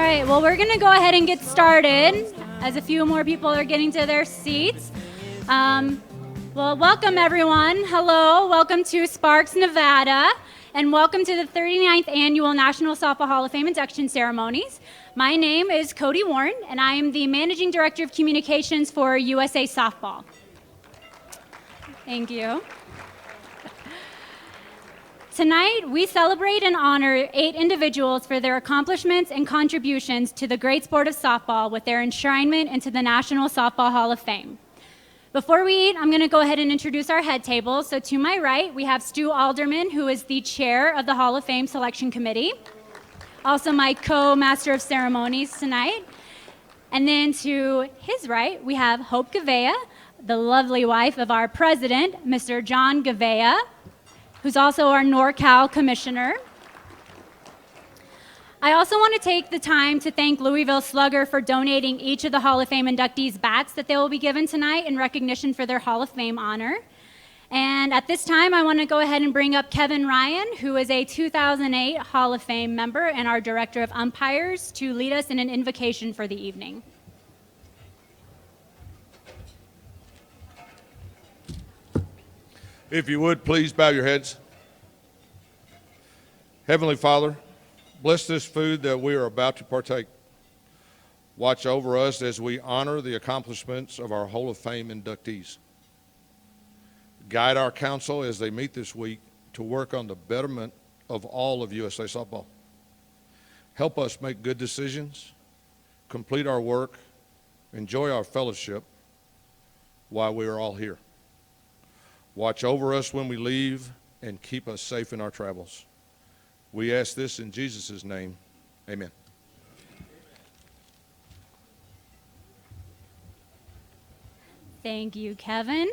right, well, we're going to go ahead and get started as a few more people are getting to their seats. Well, welcome, everyone. Hello, welcome to Sparks, Nevada, and welcome to the 39th Annual National Softball Hall of Fame Induction Ceremonies. My name is Cody Warren, and I am the Managing Director of Communications for USA Softball. Thank you. Tonight, we celebrate and honor 8 individuals for their accomplishments and contributions to the great sport of softball with their enshrinement into the National Softball Hall of Fame. Before we eat, I'm going to go ahead and introduce our head table. So to my right, we have Stu Alderman, who is the chair of the Hall of Fame Selection Committee. Also my co-master of ceremonies tonight. And then to his right, we have Hope Gavea, the lovely wife of our president, Mr. John Gavea, who's also our NorCal commissioner. I also want to take the time to thank Louisville Slugger for donating each of the Hall of Fame inductees bats that they will be given tonight in recognition for their Hall of Fame honor. And at this time, I want to go ahead and bring up Kevin Ryan, who is a 2008 Hall of Fame member and our director of umpires, to lead us in an invocation for the evening. If you would, please bow your heads. Heavenly Father, bless this food that we are about to partake. Watch over us as we honor the accomplishments of our Hall of Fame inductees. Guide our council as they meet this week to work on the betterment of all of USA Softball. Help us make good decisions, complete our work, enjoy our fellowship while we are all here. Watch over us when we leave and keep us safe in our travels. We ask this in Jesus' name. Amen. Thank you, Kevin.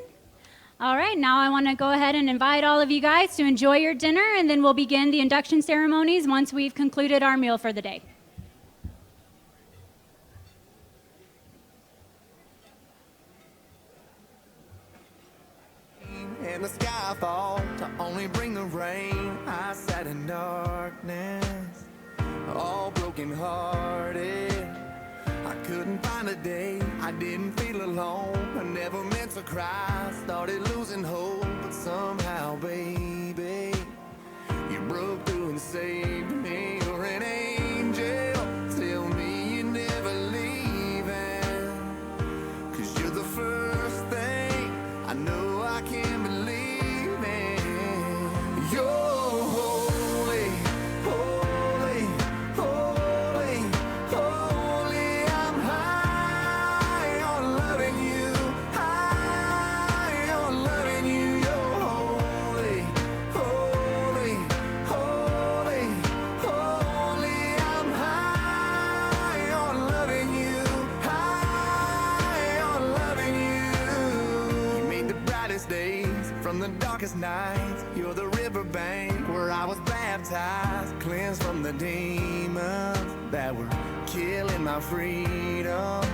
All right, now I want to go ahead and invite all of you guys to enjoy your dinner, and then we'll begin the induction ceremonies once we've concluded our meal for the day. And the sky fall to only bring the rain. I sat in darkness, all broken hearted. I couldn't find a day I didn't feel alone. I never meant to cry, started losing hope, but somehow, baby, you broke through and saved me. You're an angel. Tell me you're never leaving, 'cause you're the first thing I know I can believe in. You're holy, holy, holy, holy. I'm high on loving you, high on loving you. You're holy, holy, holy, holy. I'm high on loving you, high on loving you. You made the brightest days from the darkest nights. You're the riverbank where I was baptized, cleansed from the demons that were killing my freedom.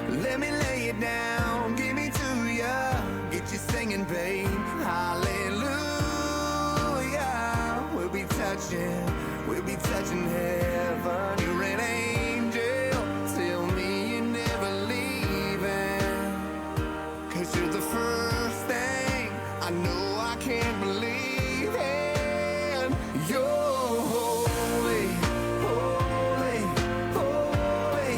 Let me lay it down, give me to ya, get you singing, babe. Hallelujah. We'll be touching heaven. You're an angel. Tell me you're never leaving, 'cause you're the first thing I know I can't believe in. You're holy, holy, holy,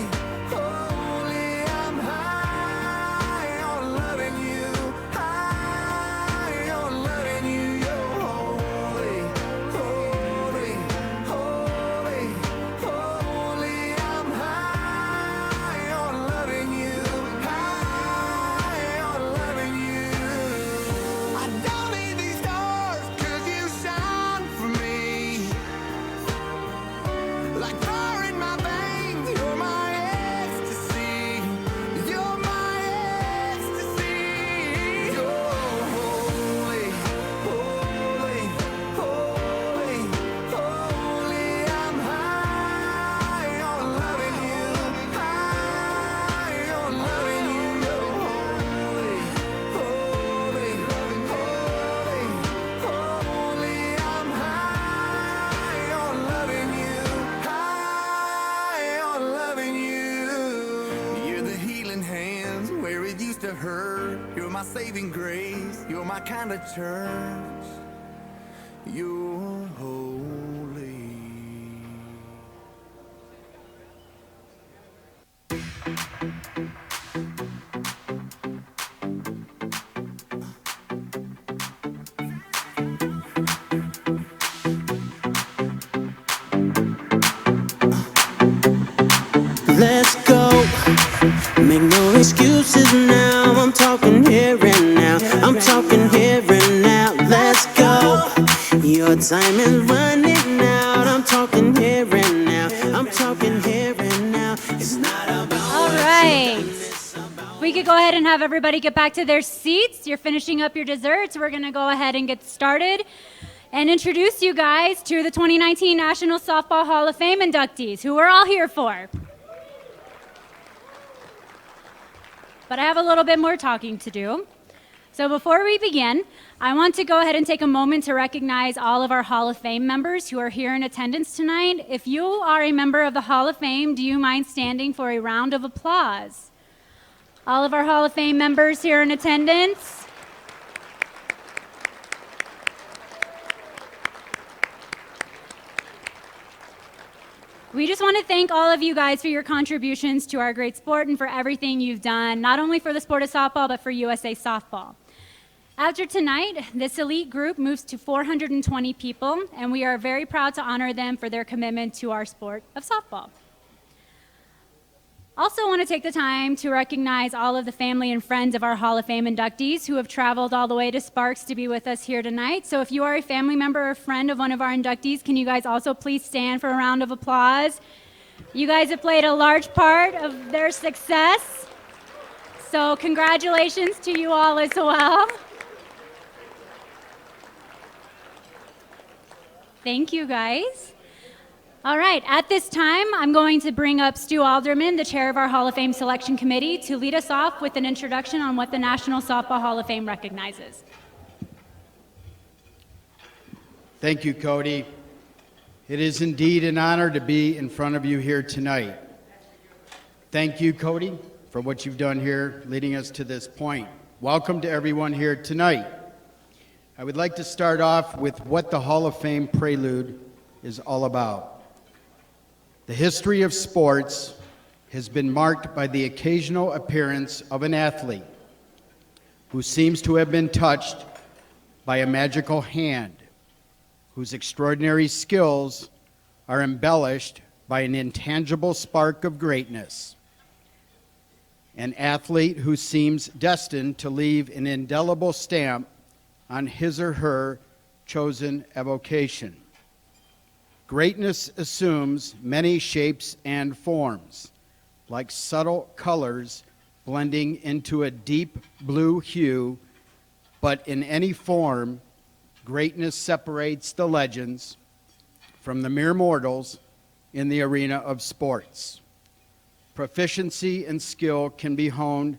holy. I'm high on loving you, high on loving you. You're holy, holy, holy, to hurt. You're my saving grace. You're my kind of church. You're holy. Let's go. Make no excuses now. I'm talking here and now. I'm talking here and now. Let's go. Your time is running out. I'm talking here and now. I'm talking here and now. It's not about. All right. We could go ahead and have everybody get back to their seats. You're finishing up your desserts. We're going to go ahead and get started and introduce you guys to the 2019 National Softball Hall of Fame inductees, who we're all here for. But I have a little bit more talking to do. So before we begin, I want to go ahead and take a moment to recognize all of our Hall of Fame members who are here in attendance tonight. If you are a member of the Hall of Fame, do you mind standing for a round of applause? All of our Hall of Fame members here in attendance. We just want to thank all of you guys for your contributions to our great sport and for everything you've done, not only for the sport of softball, but for USA Softball. After tonight, this elite group moves to 420 people, and we are very proud to honor them for their commitment to our sport of softball. Also want to take the time to recognize all of the family and friends of our Hall of Fame inductees who have traveled all the way to Sparks to be with us here tonight. So if you are a family member or friend of one of our inductees, can you guys also please stand for a round of applause? You guys have played a large part of their success. So congratulations to you all as well. Thank you, guys. All right, at this time, I'm going to bring up Stu Alderman, the chair of our Hall of Fame Selection Committee, to lead us off with an introduction on what the National Softball Hall of Fame recognizes. Thank you, Cody. It is indeed an honor to be in front of you here tonight. Thank you, Cody, for what you've done here, leading us to this point. Welcome to everyone here tonight. I would like to start off with what the Hall of Fame Prelude is all about. The history of sports has been marked by the occasional appearance of an athlete who seems to have been touched by a magical hand, whose extraordinary skills are embellished by an intangible spark of greatness. An athlete who seems destined to leave an indelible stamp on his or her chosen avocation. Greatness assumes many shapes and forms, like subtle colors blending into a deep blue hue, but in any form, greatness separates the legends from the mere mortals in the arena of sports. Proficiency and skill can be honed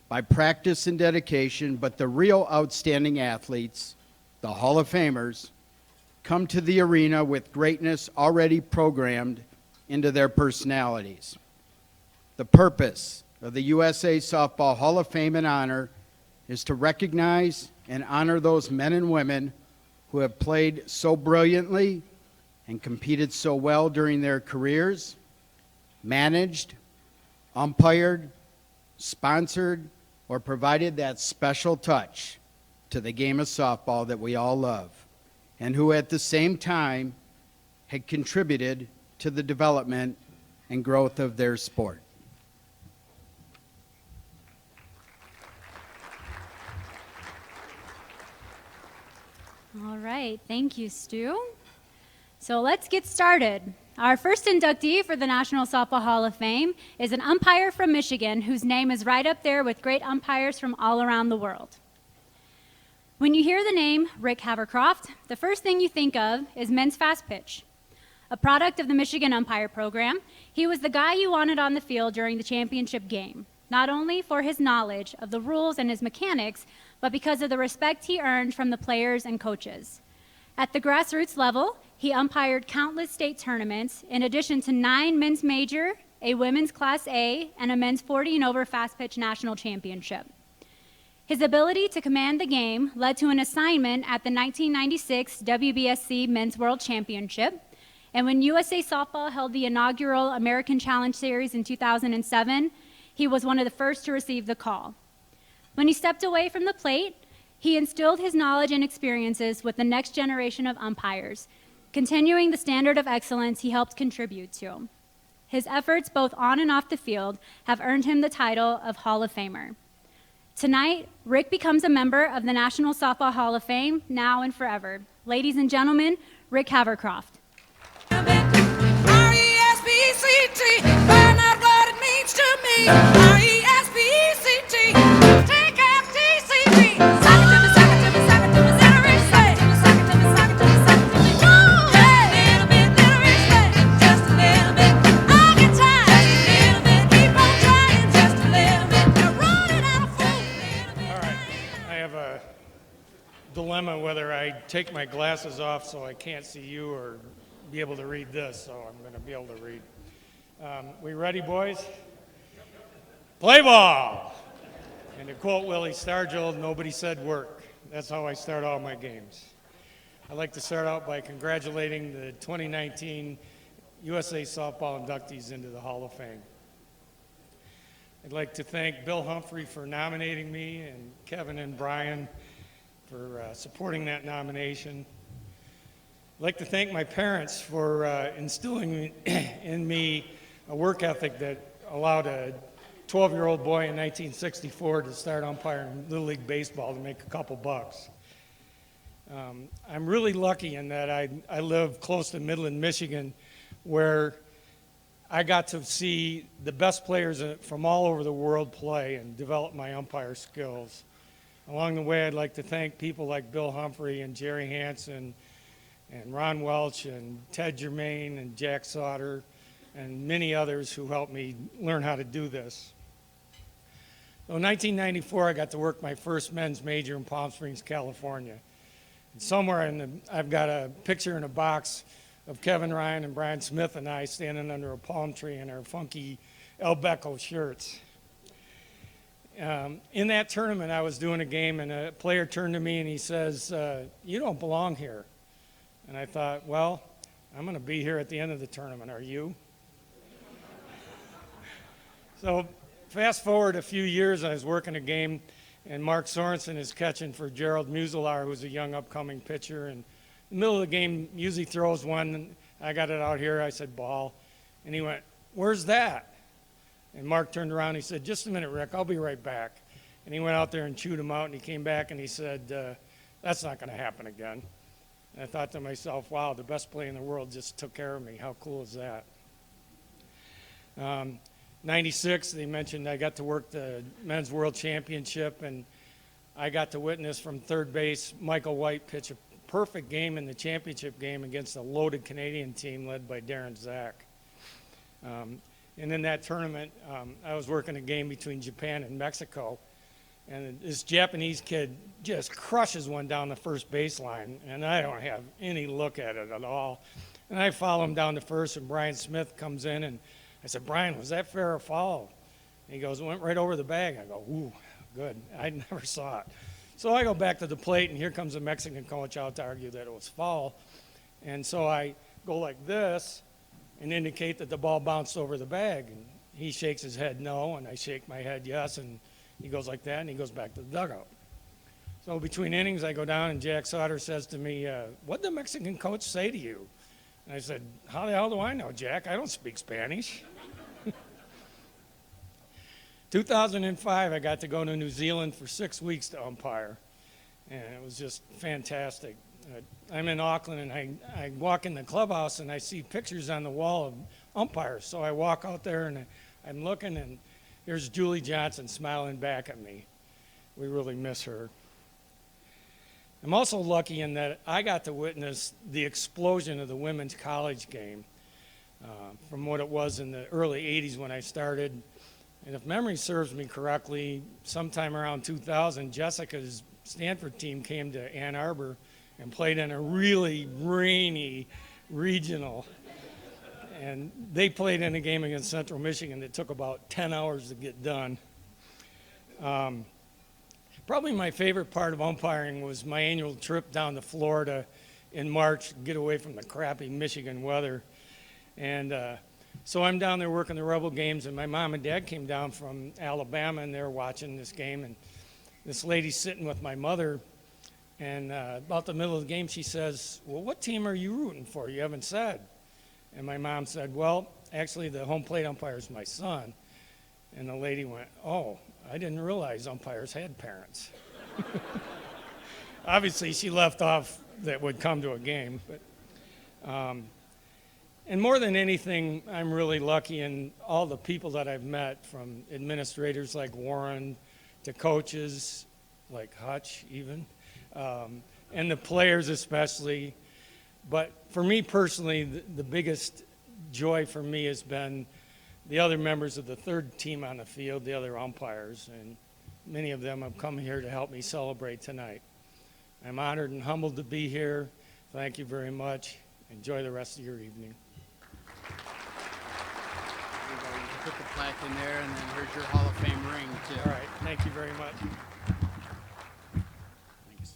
by practice and dedication, but the real outstanding athletes, the Hall of Famers, come to the arena with greatness already programmed into their personalities. The purpose of the USA Softball Hall of Fame and Honor is to recognize and honor those men and women who have played so brilliantly and competed so well during their careers, managed, umpired, sponsored, or provided that special touch to the game of softball that we all love, and who at the same time had contributed to the development and growth of their sport. All right, thank you, Stu. So let's get started. Our first inductee for the National Softball Hall of Fame is an umpire from Michigan whose name is right up there with great umpires from all around the world. When you hear the name Rick Havercroft, the first thing you think of is men's fast pitch. A product of the Michigan umpire program, he was the guy you wanted on the field during the championship game, not only for his knowledge of the rules and his mechanics, but because of the respect he earned from the players and coaches. At the grassroots level, he umpired countless state tournaments, in addition to 9 men's major, a women's Class A, and a men's 40 and over fast pitch national championship. His ability to command the game led to an assignment at the 1996 WBSC Men's World Championship. And when USA Softball held the inaugural American Challenge Series in 2007, he was one of the first to receive the call. When he stepped away from the plate, he instilled his knowledge and experiences with the next generation of umpires, continuing the standard of excellence he helped contribute to. His efforts both on and off the field have earned him the title of Hall of Famer. Tonight, Rick becomes a member of the National Softball Hall of Fame, now and forever. Ladies and gentlemen, Rick Havercroft. R-E-S-P-E-C-T, find out what it means to me. R-E-S-P-E-C-T, take F-T-C-T. Sock it to me, sock it to me, sock it to me, Zellerish say. Sock it to me, sock it to me, sock it to me. Woo! Hey! Little bit, Zellerish say. Just a little bit. I'll get tired. Just a little bit. Keep on trying. Just a little bit. Now run it out of fool. All right, I have a dilemma whether I take my glasses off so I can't see you or be able to read this, so I'm going to be able to read. We ready, boys? Play ball! And to quote Willie Stargell, nobody said work. That's how I start all my games. I'd like to start out by congratulating the 2019 USA Softball inductees into the Hall of Fame. I'd like to thank Bill Humphrey for nominating me and Kevin and Brian for supporting that nomination. I'd like to thank my parents for instilling in me a work ethic that allowed a 12-year-old boy in 1964 to start umpiring Little League Baseball to make a couple bucks. I'm really lucky in that I live close to Midland, Michigan, where I got to see the best players from all over the world play and develop my umpire skills. Along the way, I'd like to thank people like Bill Humphrey and Jerry Hansen and Ron Welch and Ted Germain and Jack Sauter and many others who helped me learn how to do this. So in 1994, I got to work my first men's major in Palm Springs, California. And somewhere I've got a picture in a box of Kevin Ryan and Brian Smith and I standing under a palm tree in our funky El Becco shirts. In that tournament, I was doing a game, and a player turned to me and he says, "You don't belong here." And I thought, well, I'm going to be here at the end of the tournament. Are you? So fast forward a few years, I was working a game, and Mark Sorensen is catching for Gerald Muselaar, who's a young upcoming pitcher. And in the middle of the game, Musey throws one, and I got it out here. I said, ball. And he went, "Where's that?" And Mark turned around and he said, "Just a minute, Rick, I'll be right back." And he went out there and chewed him out, and he came back and he said, "That's not going to happen again." And I thought to myself, wow, the best player in the world just took care of me. How cool is that? 96, they mentioned I got to work the Men's World Championship, and I got to witness from third base Michael White pitch a perfect game in the championship game against a loaded Canadian team led by Darren Zach. And in that tournament, I was working a game between Japan and Mexico, and this Japanese kid just crushes one down the first baseline, and I don't have any look at it at all. And I follow him down to first, and Brian Smith comes in, and I said, "Brian, was that fair or foul?" And he goes, "It went right over the bag." I go, "Ooh, good. I never saw it." So I go back to the plate, and here comes the Mexican coach out to argue that it was foul. And so I go like this and indicate that the ball bounced over the bag. And he shakes his head no, and I shake my head yes, and he goes like that, and he goes back to the dugout. So between innings, I go down, and Jack Sauter says to me, "What'd the Mexican coach say to you?" And I said, "How the hell do I know, Jack? I don't speak Spanish." 2005, I got to go to New Zealand for 6 weeks to umpire, and it was just fantastic. I'm in Auckland, and I walk in the clubhouse, and I see pictures on the wall of umpires. So I walk out there, and I'm looking, and here's Julie Johnson smiling back at me. We really miss her. I'm also lucky in that I got to witness the explosion of the women's college game from what it was in the early 80s when I started. And if memory serves me correctly, sometime around 2000, Jessica's Stanford team came to Ann Arbor and played in a really rainy regional. And they played in a game against Central Michigan that took about 10 hours to get done. Probably my favorite part of umpiring was my annual trip down to Florida in March to get away from the crappy Michigan weather. And so I'm down there working the Rebel games, and my mom and dad came down from Alabama, and they're watching this game. And this lady's sitting with my mother, and about the middle of the game, she says, "Well, what team are you rooting for? You haven't said." And my mom said, "Well, actually, the home plate umpire is my son." And the lady went, "Oh, I didn't realize umpires had parents." Obviously, she left off that would come to a game. But, and more than anything, I'm really lucky in all the people that I've met, from administrators like Warren to coaches like Hutch even, and the players especially. But for me personally, the biggest joy for me has been the other members of the third team on the field, the other umpires, and many of them have come here to help me celebrate tonight. I'm honored and humbled to be here. Thank you very much. Enjoy the rest of your evening. You can put the plaque in there, and then here's your Hall of Fame ring, too. All right, thank you very much. Thanks.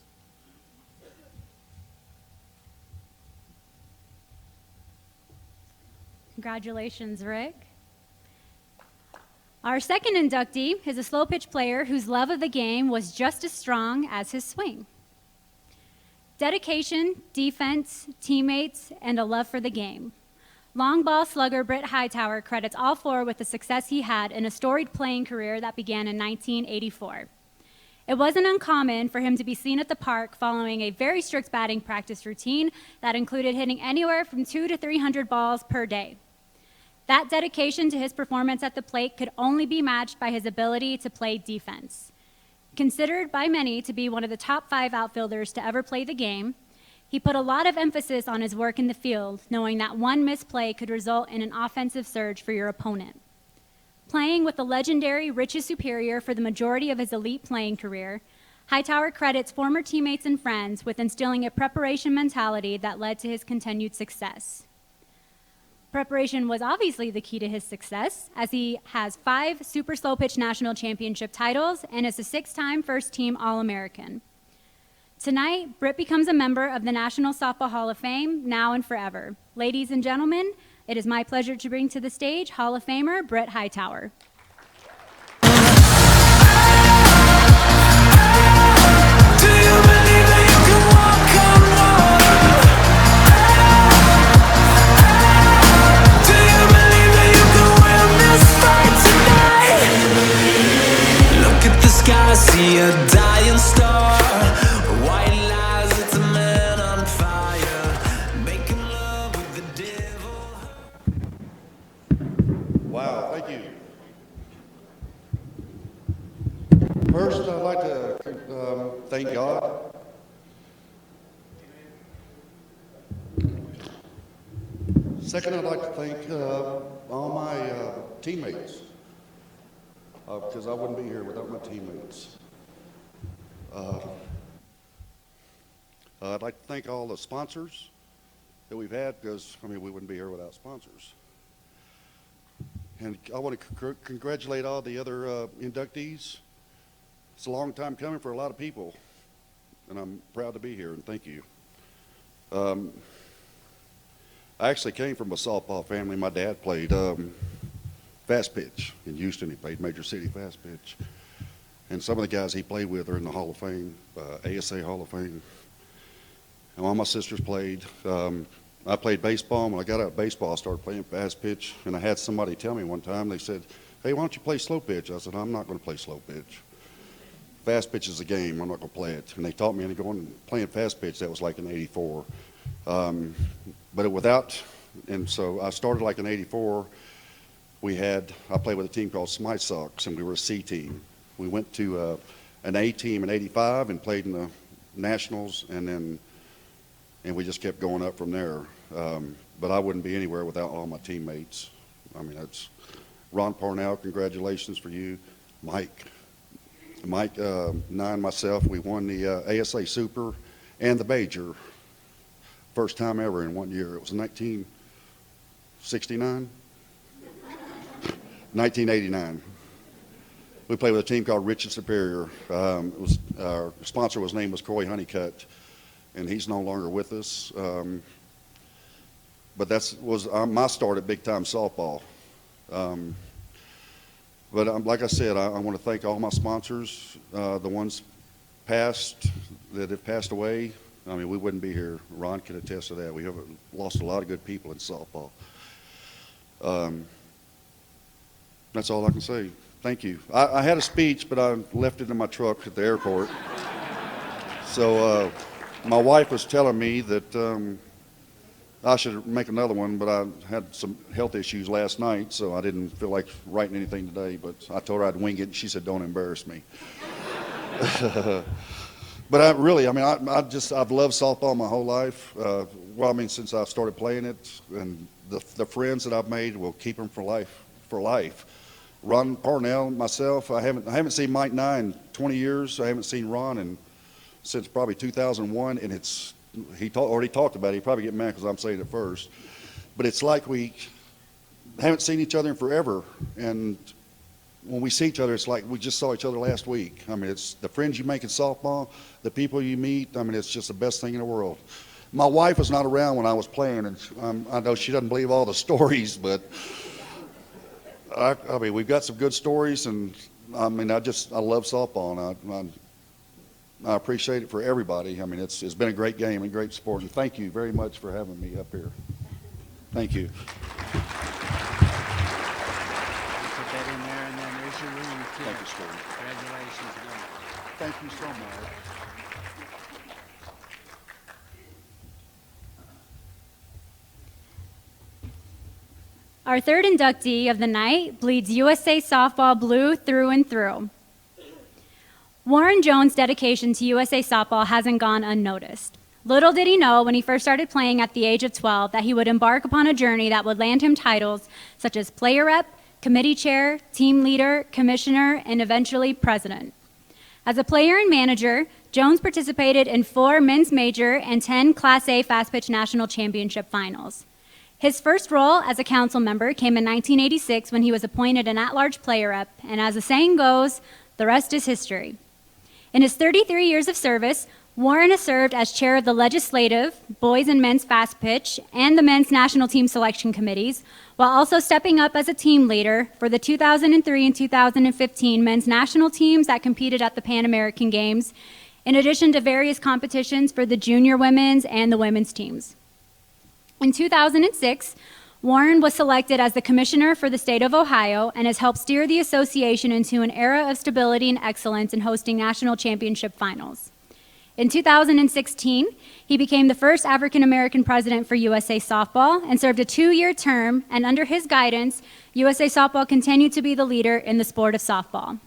Congratulations, Rick. Our second inductee is a slow pitch player whose love of the game was just as strong as his swing. Dedication, defense, teammates, and a love for the game. Long ball slugger Britt Hightower credits all four with the success he had in a storied playing career that began in 1984. It wasn't uncommon for him to be seen at the park following a very strict batting practice routine that included hitting anywhere from 200 to 300 balls per day. That dedication to his performance at the plate could only be matched by his ability to play defense. Considered by many to be one of the top 5 outfielders to ever play the game, he put a lot of emphasis on his work in the field, knowing that one misplay could result in an offensive surge for your opponent. Playing with the legendary Rich's Superior for the majority of his elite playing career, Hightower credits former teammates and friends with instilling a preparation mentality that led to his continued success. Preparation was obviously the key to his success, as he has 5 super slow pitch national championship titles and is a 6-time first team All-American. Tonight, Britt becomes a member of the National Softball Hall of Fame, now and forever. Ladies and gentlemen, it is my pleasure to bring to the stage Hall of Famer Britt Hightower. Do you believe that you can walk on water? Do you believe that you can win this fight tonight? Look at the sky, see a dying star. White lies, it's a man on fire, making love with the devil. Wow, thank you. First, I'd like to thank God. Second, I'd like to thank all my teammates, because I wouldn't be here without my teammates. I'd like to thank all the sponsors that we've had, because, I mean, we wouldn't be here without sponsors. And I want to congratulate all the other inductees. It's a long time coming for a lot of people, and I'm proud to be here, and thank you. I actually came from a softball family. My dad played fast pitch in Houston. He played Major City fast pitch. And some of the guys he played with are in the Hall of Fame, ASA Hall of Fame. And all my sisters played. I played baseball. When I got out of baseball, I started playing fast pitch. And I had somebody tell me one time, they said, "Hey, why don't you play slow pitch?" I said, "I'm not going to play slow pitch. Fast pitch is a game. I'm not going to play it." And they taught me into going and playing fast pitch. That was like in '84. And so I started like in '84. I played with a team called Smythe Sox, and we were a C team. We went to an A team in '85 and played in the Nationals, and we just kept going up from there. But I wouldn't be anywhere without all my teammates. I mean, that's Ron Parnell, congratulations for you. Mike, Nye and myself, we won the ASA Super and the Major. First time ever in one year. It was 1969? 1989. We played with a team called Rich and Superior. Our sponsor name was Corey Honeycutt, and he's no longer with us. But that was my start at big-time softball. But like I said, I want to thank all my sponsors, the ones past that have passed away. I mean, we wouldn't be here. Ron can attest to that. We have lost a lot of good people in softball. That's all I can say. Thank you. I had a speech, but I left it in my truck at the airport. So my wife was telling me that I should make another one, but I had some health issues last night, so I didn't feel like writing anything today. But I told her I'd wing it, and she said, "Don't embarrass me." But I've loved softball my whole life. Since I started playing it, and the friends that I've made will keep them for life. Ron, Parnell, myself, I haven't seen Mike Nye in 20 years. I haven't seen Ron since probably 2001, and he already talked about it. He'd probably get mad because I'm saying it first. But it's like we haven't seen each other in forever, and when we see each other, it's like we just saw each other last week. I mean, it's the friends you make in softball, the people you meet. I mean, it's just the best thing in the world. My wife was not around when I was playing, and I know she doesn't believe all the stories, but I mean, we've got some good stories, and I mean, I love softball, and I appreciate it for everybody. I mean, it's been a great game and great sport, and thank you very much for having me up here. Thank you. Put that in there, and then there's your ring, too. Thank you, Steve. Congratulations again. Thank you so much. Our third inductee of the night bleeds USA softball blue through and through. Warren Jones' dedication to USA softball hasn't gone unnoticed. Little did he know when he first started playing at the age of 12 that he would embark upon a journey that would land him titles such as player rep, committee chair, team leader, commissioner, and eventually president. As a player and manager, Jones participated in 4 men's major and 10 Class A fast pitch national championship finals. His first role as a council member came in 1986 when he was appointed an at-large player rep, and as the saying goes, the rest is history. In his 33 years of service, Warren has served as chair of the legislative, boys and men's fast pitch, and the men's national team selection committees, while also stepping up as a team leader for the 2003 and 2015 men's national teams that competed at the Pan American Games, in addition to various competitions for the junior women's and the women's teams. In 2006, Warren was selected as the commissioner for the state of Ohio and has helped steer the association into an era of stability and excellence in hosting national championship finals. In 2016, he became the first African-American president for USA Softball and served a 2-year term, and under his guidance, USA Softball continued to be the leader in the sport of softball.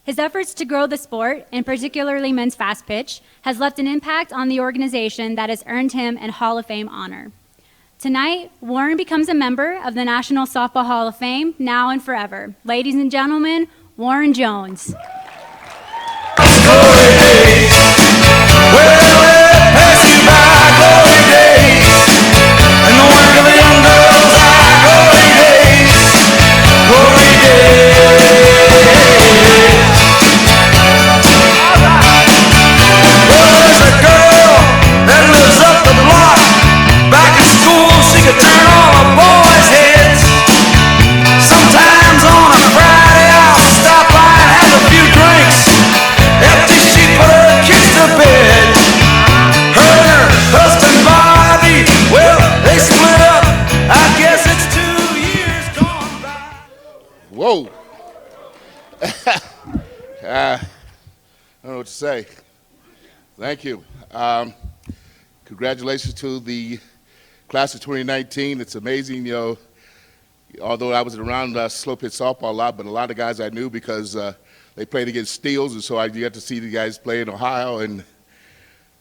His efforts to grow the sport, and particularly men's fast pitch, has left an impact on the organization that has earned him a Hall of Fame honor. Tonight, Warren becomes a member of the National Softball Hall of Fame, now and forever. Ladies and gentlemen, Warren Jones. Whoa. I don't know what to say. Thank you. Congratulations to the class of 2019. It's amazing, although I was around slow pitch softball a lot, but a lot of guys I knew because they played against Steels, and so I got to see the guys play in Ohio. And,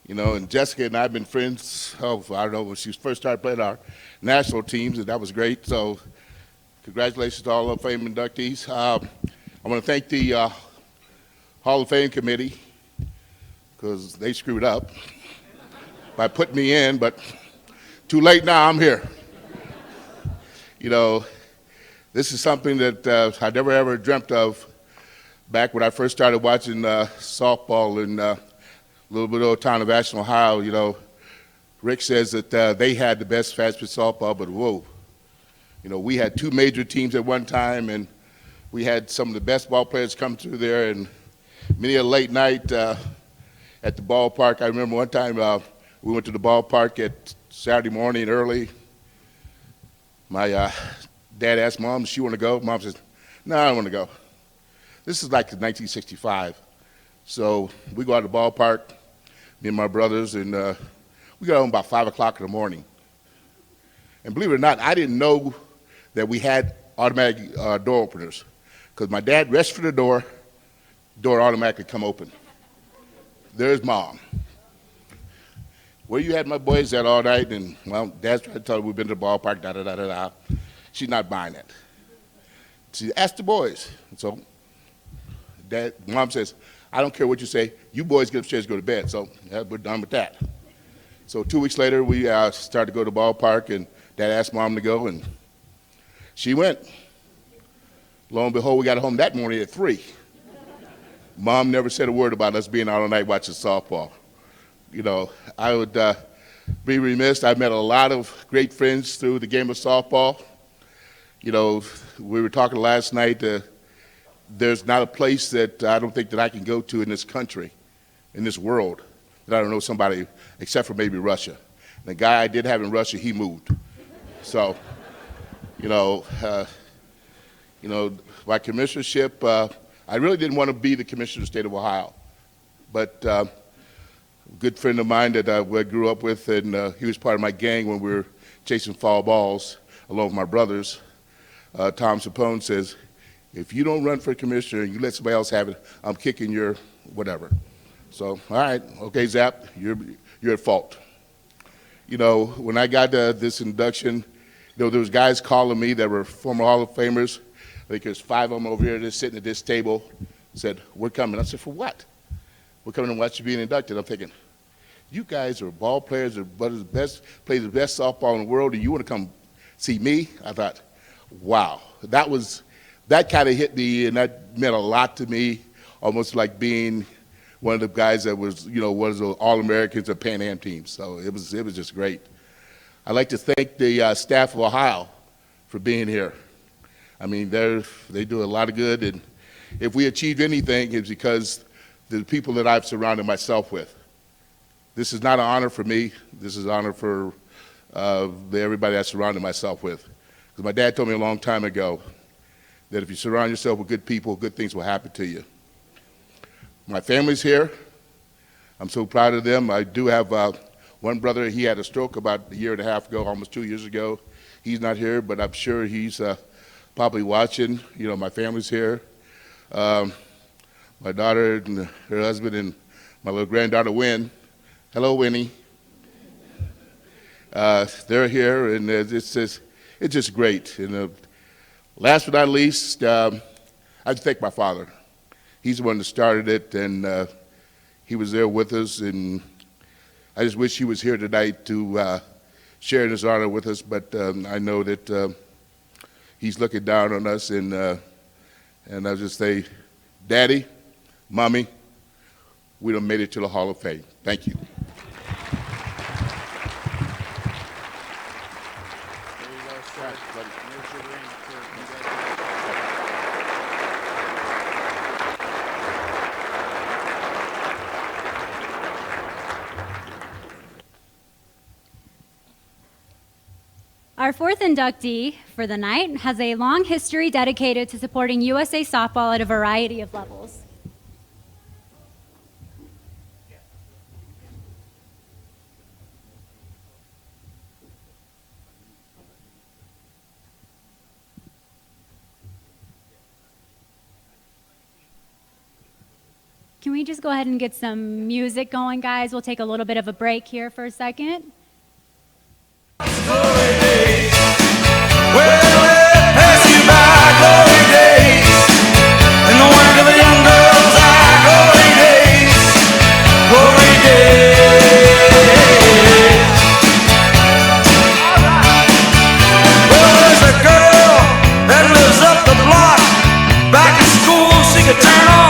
and Jessica and I have been friends, I don't know, when she first started playing our national teams, and that was great. So congratulations to all of Fame inductees. I want to thank the Hall of Fame committee because they screwed up by putting me in, but too late now, I'm here. This is something that I never ever dreamt of back when I first started watching softball in a little bit old town of Ashland, Ohio, you know, Rick says that they had the best fast pitch softball, but whoa. You know, we had two major teams at one time, and we had some of the best ball players come through there, and many a late night at the ballpark. I remember one time we went to the ballpark at Saturday morning early. My dad asked Mom, does she want to go? Mom says, no, I don't want to go. This is like 1965. So we go out to the ballpark, me and my brothers, and we got home about 5 o'clock in the morning. And believe it or not, I didn't know that we had automatic door openers, because my dad reached for the door automatically come open. There's Mom. Where you had my boys at all night? And, well, Dad's trying to tell her we've been to the ballpark, da-da-da-da-da. She's not buying it. She asked the boys. And so Mom says, I don't care what you say. You boys get upstairs and go to bed. So yeah, we're done with that. So 2 weeks later, we started to go to the ballpark, and Dad asked Mom to go, and she went. Lo and behold, we got home that morning at 3. Mom never said a word about us being out all night watching softball. You know, I would be remiss. I met a lot of great friends through the game of softball. You know, we were talking last night, there's not a place that I don't think that I can go to in this country, in this world, that I don't know somebody, except for maybe Russia. And the guy I did have in Russia, he moved. So, you know, my commissionership, I really didn't want to be the commissioner of the state of Ohio. But a good friend of mine that I grew up with, and he was part of my gang when we were chasing foul balls, along with my brothers, Tom Sapone says, if you don't run for commissioner and you let somebody else have it, I'm kicking your whatever. So, all right, okay, Zap, you're at fault. You know, when I got this induction, you know, there was guys calling me that were former Hall of Famers. I think there's 5 of them over here just sitting at this table, said, we're coming. I said, for what? We're coming to watch you being inducted. I'm thinking, you guys are ball players, play the best softball in the world, and you want to come see me? I thought, wow. That kind of hit me, and that meant a lot to me, almost like being one of the guys that was, you know, one of the All-Americans of Pan Am teams. So it was just great. I'd like to thank the staff of Ohio for being here. I mean, they do a lot of good, and if we achieved anything, it's because the people that I've surrounded myself with. This is not an honor for me. This is an honor for everybody I surrounded myself with. Because my dad told me a long time ago that if you surround yourself with good people, good things will happen to you. My family's here. I'm so proud of them. I do have one brother. He had a stroke about 1.5 years ago, almost 2 years ago. He's not here, but I'm sure he's probably watching. You know, my family's here. My daughter and her husband and my little granddaughter, Wynn. Hello, Winnie. They're here, and it's just great. And last but not least, I have to thank my father. He's the one that started it, and he was there with us, and I just wish he was here tonight to share in his honor with us, but I know that he's looking down on us, and I'll just say, Daddy, Mommy, we done made it to the Hall of Fame. Thank you. Our fourth inductee for the night has a long history dedicated to supporting USA softball at a variety of levels. Can we just go ahead and get some music going, guys? We'll take a little bit of a break here for a second. Turn on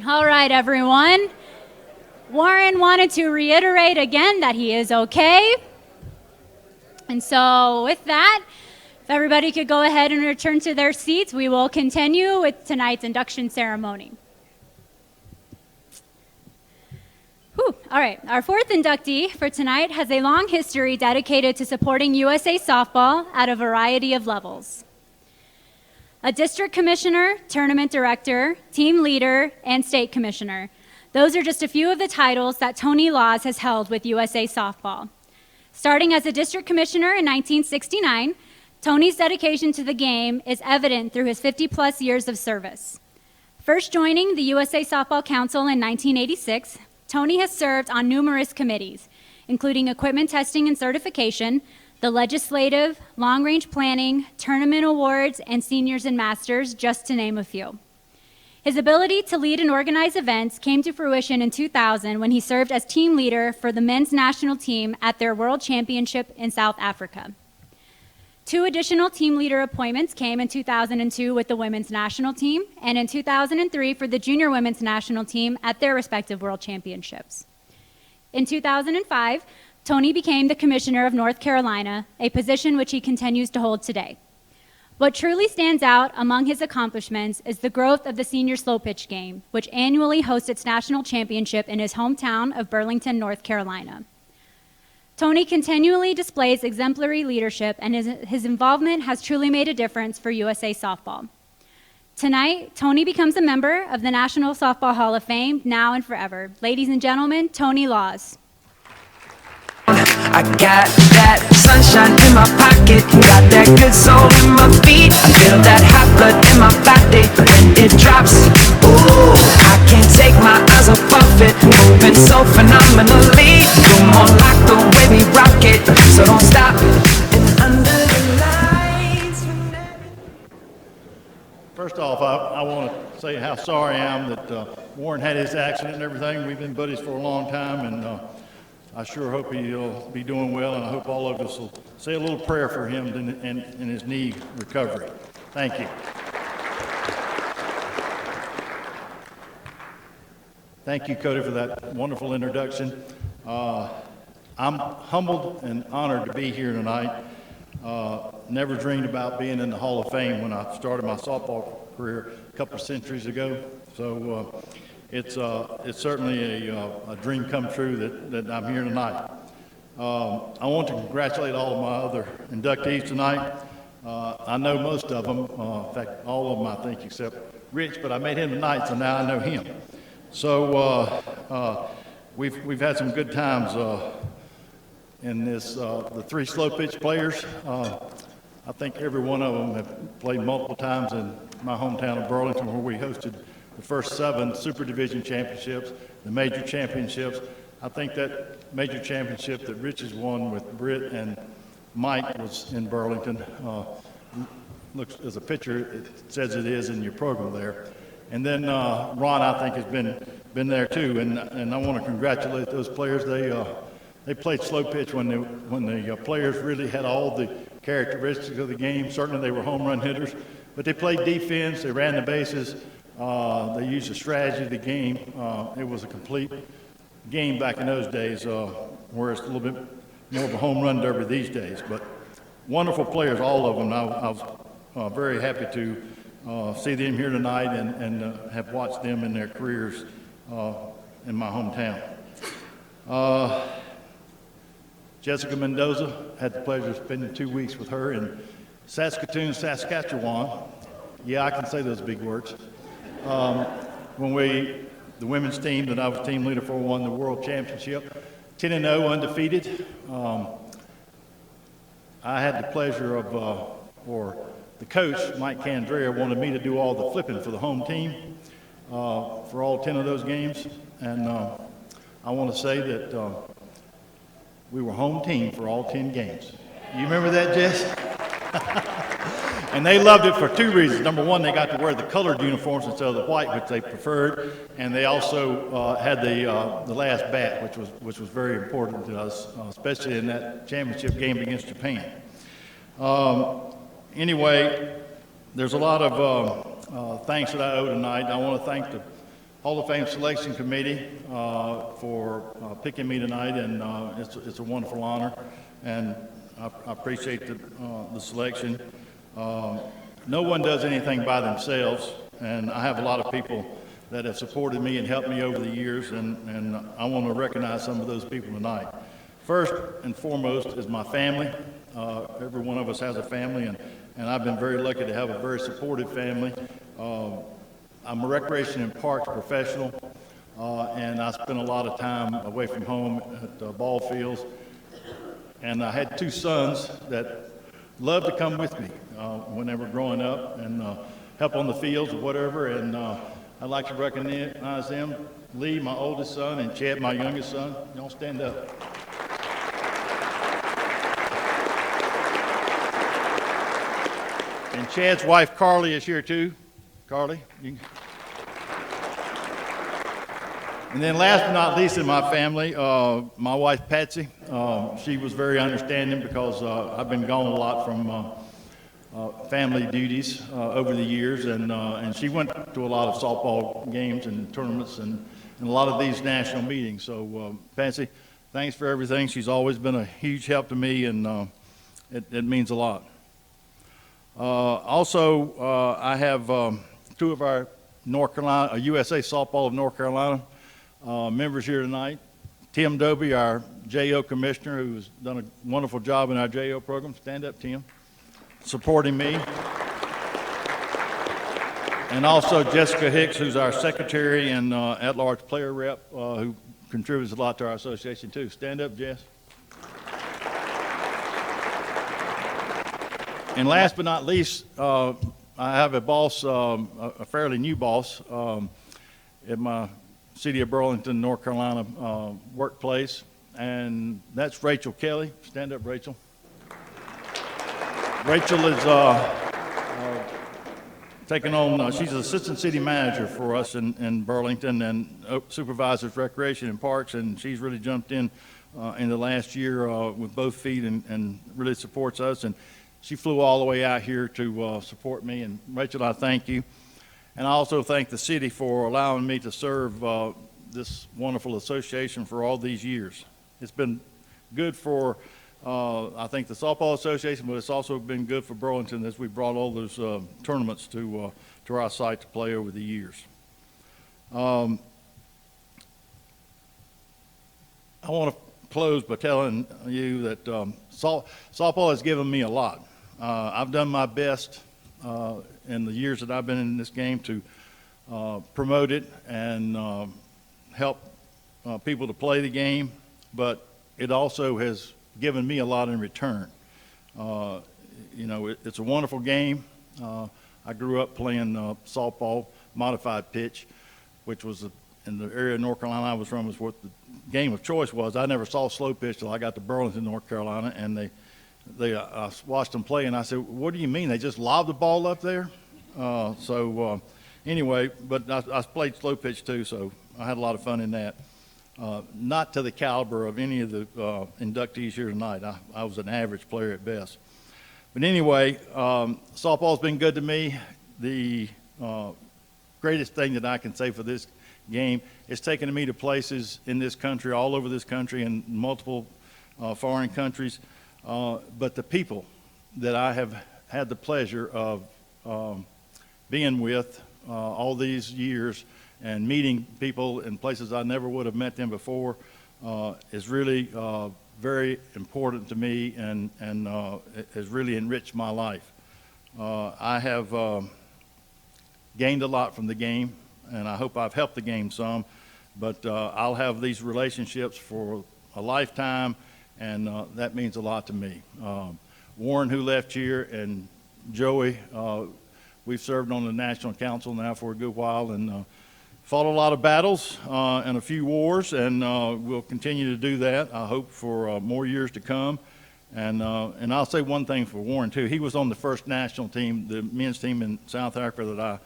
All right, everyone. Warren wanted to reiterate again that he is okay. And so with that, if everybody could go ahead and return to their seats, we will continue with tonight's induction ceremony. Whew. All right, our fourth inductee for tonight has a long history dedicated to supporting USA softball at a variety of levels. A district commissioner, tournament director, team leader, and state commissioner. Those are just a few of the titles that Tony Laws has held with USA softball. Starting as a district commissioner in 1969, Tony's dedication to the game is evident through his 50-plus years of service. First joining the USA Softball Council in 1986, Tony has served on numerous committees, including equipment testing and certification, the legislative, long-range planning, tournament awards, and seniors and masters, just to name a few. His ability to lead and organize events came to fruition in 2000 when he served as team leader for the men's national team at their World Championship in South Africa. 2 additional team leader appointments came in 2002 with the women's national team and in 2003 for the junior women's national team at their respective World Championships. In 2005, Tony became the Commissioner of North Carolina, a position which he continues to hold today. What truly stands out among his accomplishments is the growth of the senior slow pitch game, which annually hosts its national championship in his hometown of Burlington, North Carolina. Tony continually displays exemplary leadership, and his involvement has truly made a difference for USA softball. Tonight, Tony becomes a member of the National Softball Hall of Fame, now and forever. Ladies and gentlemen, Tony Laws. I got that sunshine in my pocket, got that good soul in my feet. I feel that hot blood in my body when it drops. Ooh, I can't take my eyes off of it, moving so phenomenally. You're more like the way we rock it, so don't stop. And under the lights. First off, I want to say how sorry I am that Warren had his accident and everything. We've been buddies for a long time, and I sure hope he'll be doing well, and I hope all of us will say a little prayer for him in his knee recovery. Thank you. Thank you, Cody, for that wonderful introduction. I'm humbled and honored to be here tonight. Never dreamed about being in the Hall of Fame when I started my softball career a couple of centuries ago. So it's certainly a dream come true that I'm here tonight. I want to congratulate all of my other inductees tonight. I know most of them, in fact, all of them, I think, except Rich, but I met him tonight, so now I know him. So we've had some good times in this. The 3 slow pitch players, I think every one of them have played multiple times in my hometown of Burlington, where we hosted the first 7 Super Division championships, the major championships. I think that major championship that Rich has won with Britt and Mike was in Burlington. Looks as a picture, it says it is in your program there. And then Ron, I think, has been there too. And I want to congratulate those players. They played slow pitch when the players really had all the characteristics of the game. Certainly they were home run hitters, but they played defense. They ran the bases. They used the strategy of the game. It was a complete game back in those days, where it's a little bit more of a home run derby these days. But wonderful players, all of them. I was very happy to see them here tonight and have watched them in their careers in my hometown. Jessica Mendoza, had the pleasure of spending 2 weeks with her in Saskatoon, Saskatchewan. Yeah, I can say those big words. When the women's team that I was team leader for won the World Championship, 10-0 undefeated. I had the pleasure of, or the coach, Mike Candrea, wanted me to do all the flipping for the home team for all 10 of those games. And I want to say that we were home team for all 10 games. You remember that, Jess? And they loved it for 2 reasons. Number one, they got to wear the colored uniforms instead of the white, which they preferred. And they also had the last bat, which was very important to us, especially in that championship game against Japan. Anyway, there's a lot of thanks that I owe tonight. I want to thank the Hall of Fame Selection Committee for picking me tonight, and it's a wonderful honor, and I appreciate the selection. No one does anything by themselves, and I have a lot of people that have supported me and helped me over the years, and I want to recognize some of those people tonight. First and foremost is my family. Every one of us has a family, and I've been very lucky to have a very supportive family. I'm a recreation and parks professional, and I spend a lot of time away from home at ball fields. And I had two sons that loved to come with me when they were growing up and help on the fields or whatever. And I'd like to recognize them. Lee, my oldest son, and Chad, my youngest son. Y'all stand up. And Chad's wife, Carly, is here too. Carly. And then last but not least in my family, my wife, Patsy. She was very understanding because I've been gone a lot from family duties over the years, and she went to a lot of softball games and tournaments and a lot of these national meetings. So, Patsy, thanks for everything. She's always been a huge help to me, and it means a lot. Also, I have two of our North Carolina, USA Softball of North Carolina members here tonight. Tim Doby, our JO commissioner, who has done a wonderful job in our JO program. Stand up, Tim. Supporting me. And also Jessica Hicks, who's our secretary and at-large player rep, who contributes a lot to our association too. Stand up, Jess. And last but not least, I have a boss, a fairly new boss at my City of Burlington, North Carolina workplace, and that's Rachel Kelly. Stand up, Rachel. Rachel is taking on, she's an assistant city manager for us in Burlington and supervises recreation and parks, and she's really jumped in the last year with both feet and really supports us. And she flew all the way out here to support me, and Rachel, I thank you. And I also thank the city for allowing me to serve this wonderful association for all these years. It's been good for, I think, the Softball Association, but it's also been good for Burlington as we brought all those tournaments to our site to play over the years. I want to close by telling you that softball has given me a lot. I've done my best in the years that I've been in this game to promote it and help people to play the game, but it also has given me a lot in return. You know, it's a wonderful game. I grew up playing softball, modified pitch, which was in the area of North Carolina I was from, was what the game of choice was. I never saw slow pitch till I got to Burlington, North Carolina, and I watched them play, and I said, what do you mean? They just lob the ball up there? Anyway, but I played slow pitch too, so I had a lot of fun in that. Not to the caliber of any of the inductees here tonight. I was an average player at best. But anyway, softball's been good to me. The greatest thing that I can say for this game is taking me to places in this country, all over this country, and multiple foreign countries. But the people that I have had the pleasure of being with all these years and meeting people in places I never would have met them before is really very important to me and has really enriched my life. I have gained a lot from the game, and I hope I've helped the game some, but I'll have these relationships for a lifetime, and that means a lot to me. Warren, who left here, and Joey, we've served on the National Council now for a good while and fought a lot of battles and a few wars, and we'll continue to do that, I hope, for more years to come. And I'll say one thing for Warren, too. He was on the first national team, the men's team in South Africa that I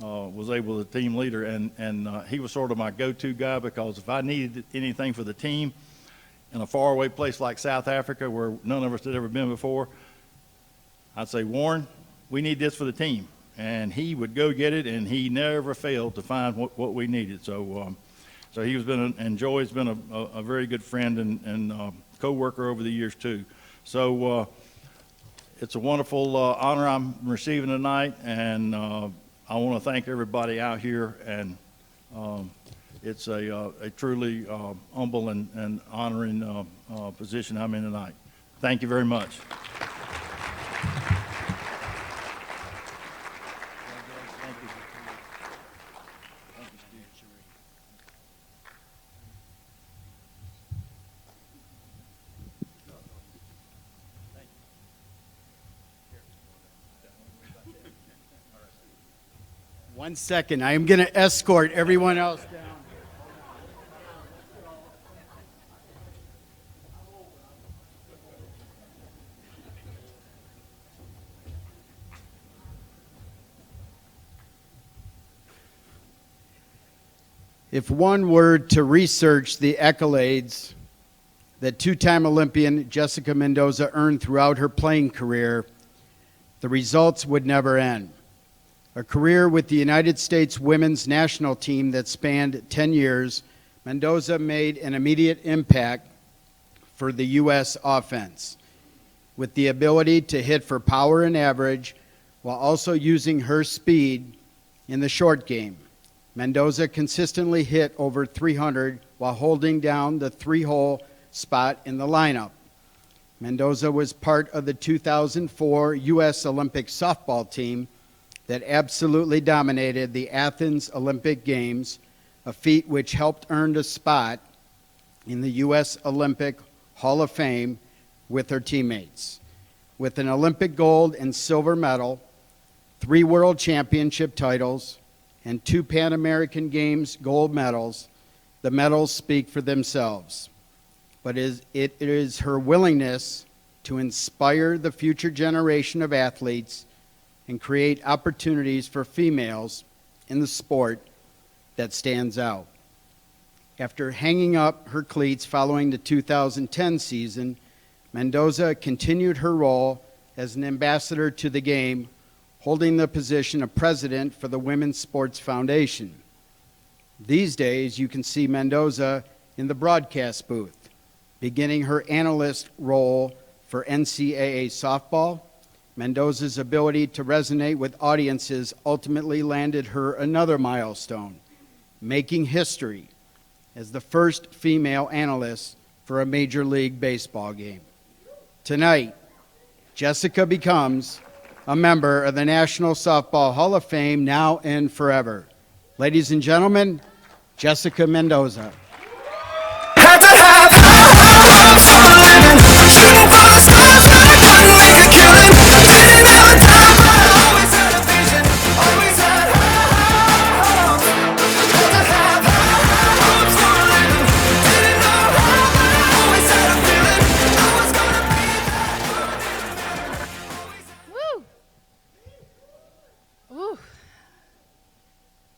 was able to team leader, and he was sort of my go-to guy, because if I needed anything for the team in a faraway place like South Africa where none of us had ever been before, I'd say, Warren, we need this for the team. and he would go get it, and he never failed to find what we needed. So Joey's been a very good friend and co-worker over the years too. So it's a wonderful honor I'm receiving tonight, and I want to thank everybody out here, and it's a truly humble and honoring position I'm in tonight. Thank you very much. One second. I am going to escort everyone else down. If one were to research the accolades that two-time Olympian Jessica Mendoza earned throughout her playing career, the results would never end. A career with the United States women's national team that spanned 10 years, Mendoza made an immediate impact for the U.S. offense, with the ability to hit for power and average while also using her speed in the short game. Mendoza consistently hit over 300 while holding down the three-hole spot in the lineup. Mendoza was part of the 2004 U.S. Olympic softball team that absolutely dominated the Athens Olympic Games, a feat which helped earn a spot in the U.S. Olympic Hall of Fame with her teammates. With an Olympic gold and silver medal, 3 World Championship titles, and 2 Pan American Games gold medals, the medals speak for themselves. But it is her willingness to inspire the future generation of athletes and create opportunities for females in the sport that stands out. After hanging up her cleats following the 2010 season, Mendoza continued her role as an ambassador to the game, holding the position of president for the Women's Sports Foundation. These days, you can see Mendoza in the broadcast booth, beginning her analyst role for NCAA softball. Mendoza's ability to resonate with audiences ultimately landed her another milestone, making history as the first female analyst for a Major League Baseball game. Tonight, Jessica becomes a member of the National Softball Hall of Fame now and forever. Ladies and gentlemen, Jessica Mendoza. Had to have hopes for a living, shooting for the stars, but I couldn't make a killing. Didn't have a job, but I always had a vision, always had hopes. Had to have hopes for a living, didn't know how, but I always had a feeling I was gonna be that. Woo! Woo!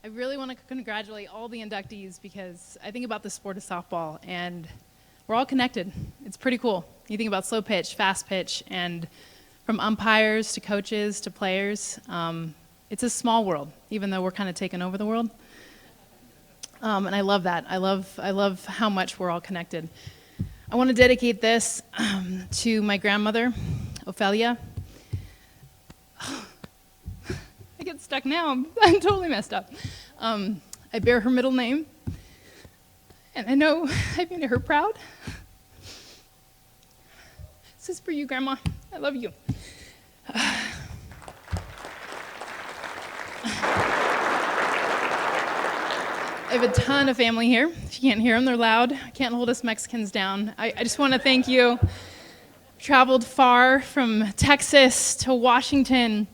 I really want to congratulate all the inductees because I think about the sport of softball and we're all connected. It's pretty cool. You think about slow pitch, fast pitch, and from umpires to coaches to players, it's a small world, even though we're kind of taking over the world. And I love that. I love how much we're all connected. I want to dedicate this to my grandmother, Ophelia. I get stuck now. I'm totally messed up. I bear her middle name, and I know I've made her proud. This is for you, Grandma. I love you. I have a ton of family here. If you can't hear them, they're loud. I can't hold us Mexicans down. I just want to thank you. Traveled far from Texas to Washington,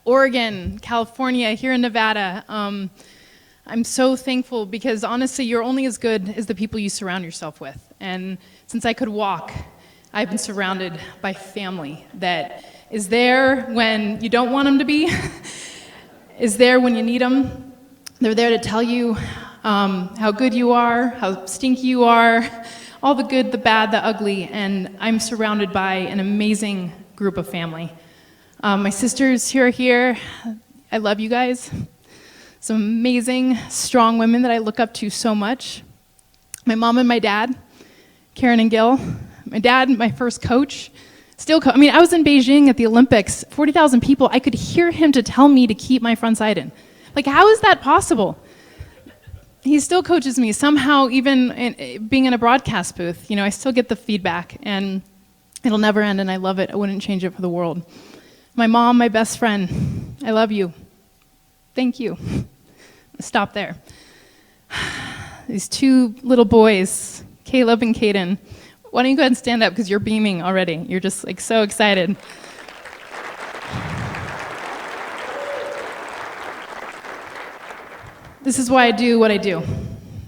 Oregon, California, here in Nevada. I'm so thankful because honestly, you're only as good as the people you surround yourself with. And since I could walk, I've been surrounded by family that is there when you don't want them to be, is there when you need them. They're there to tell you how good you are, how stinky you are, all the good, the bad, the ugly, and I'm surrounded by an amazing group of family. My sisters who are here, I love you guys. Some amazing, strong women that I look up to so much. My mom and my dad, Karen and Gil. My dad, my first coach. I mean, I was in Beijing at the Olympics, 40,000 people. I could hear him to tell me to keep my front side in. Like, how is that possible? He still coaches me somehow, even being in a broadcast booth. You know, I still get the feedback, and it'll never end, and I love it. I wouldn't change it for the world. My mom, my best friend, I love you. Thank you. Stop there. These two little boys, Caleb and Caden. Why don't you go ahead and stand up, because you're beaming already. You're just like so excited. This is why I do what I do.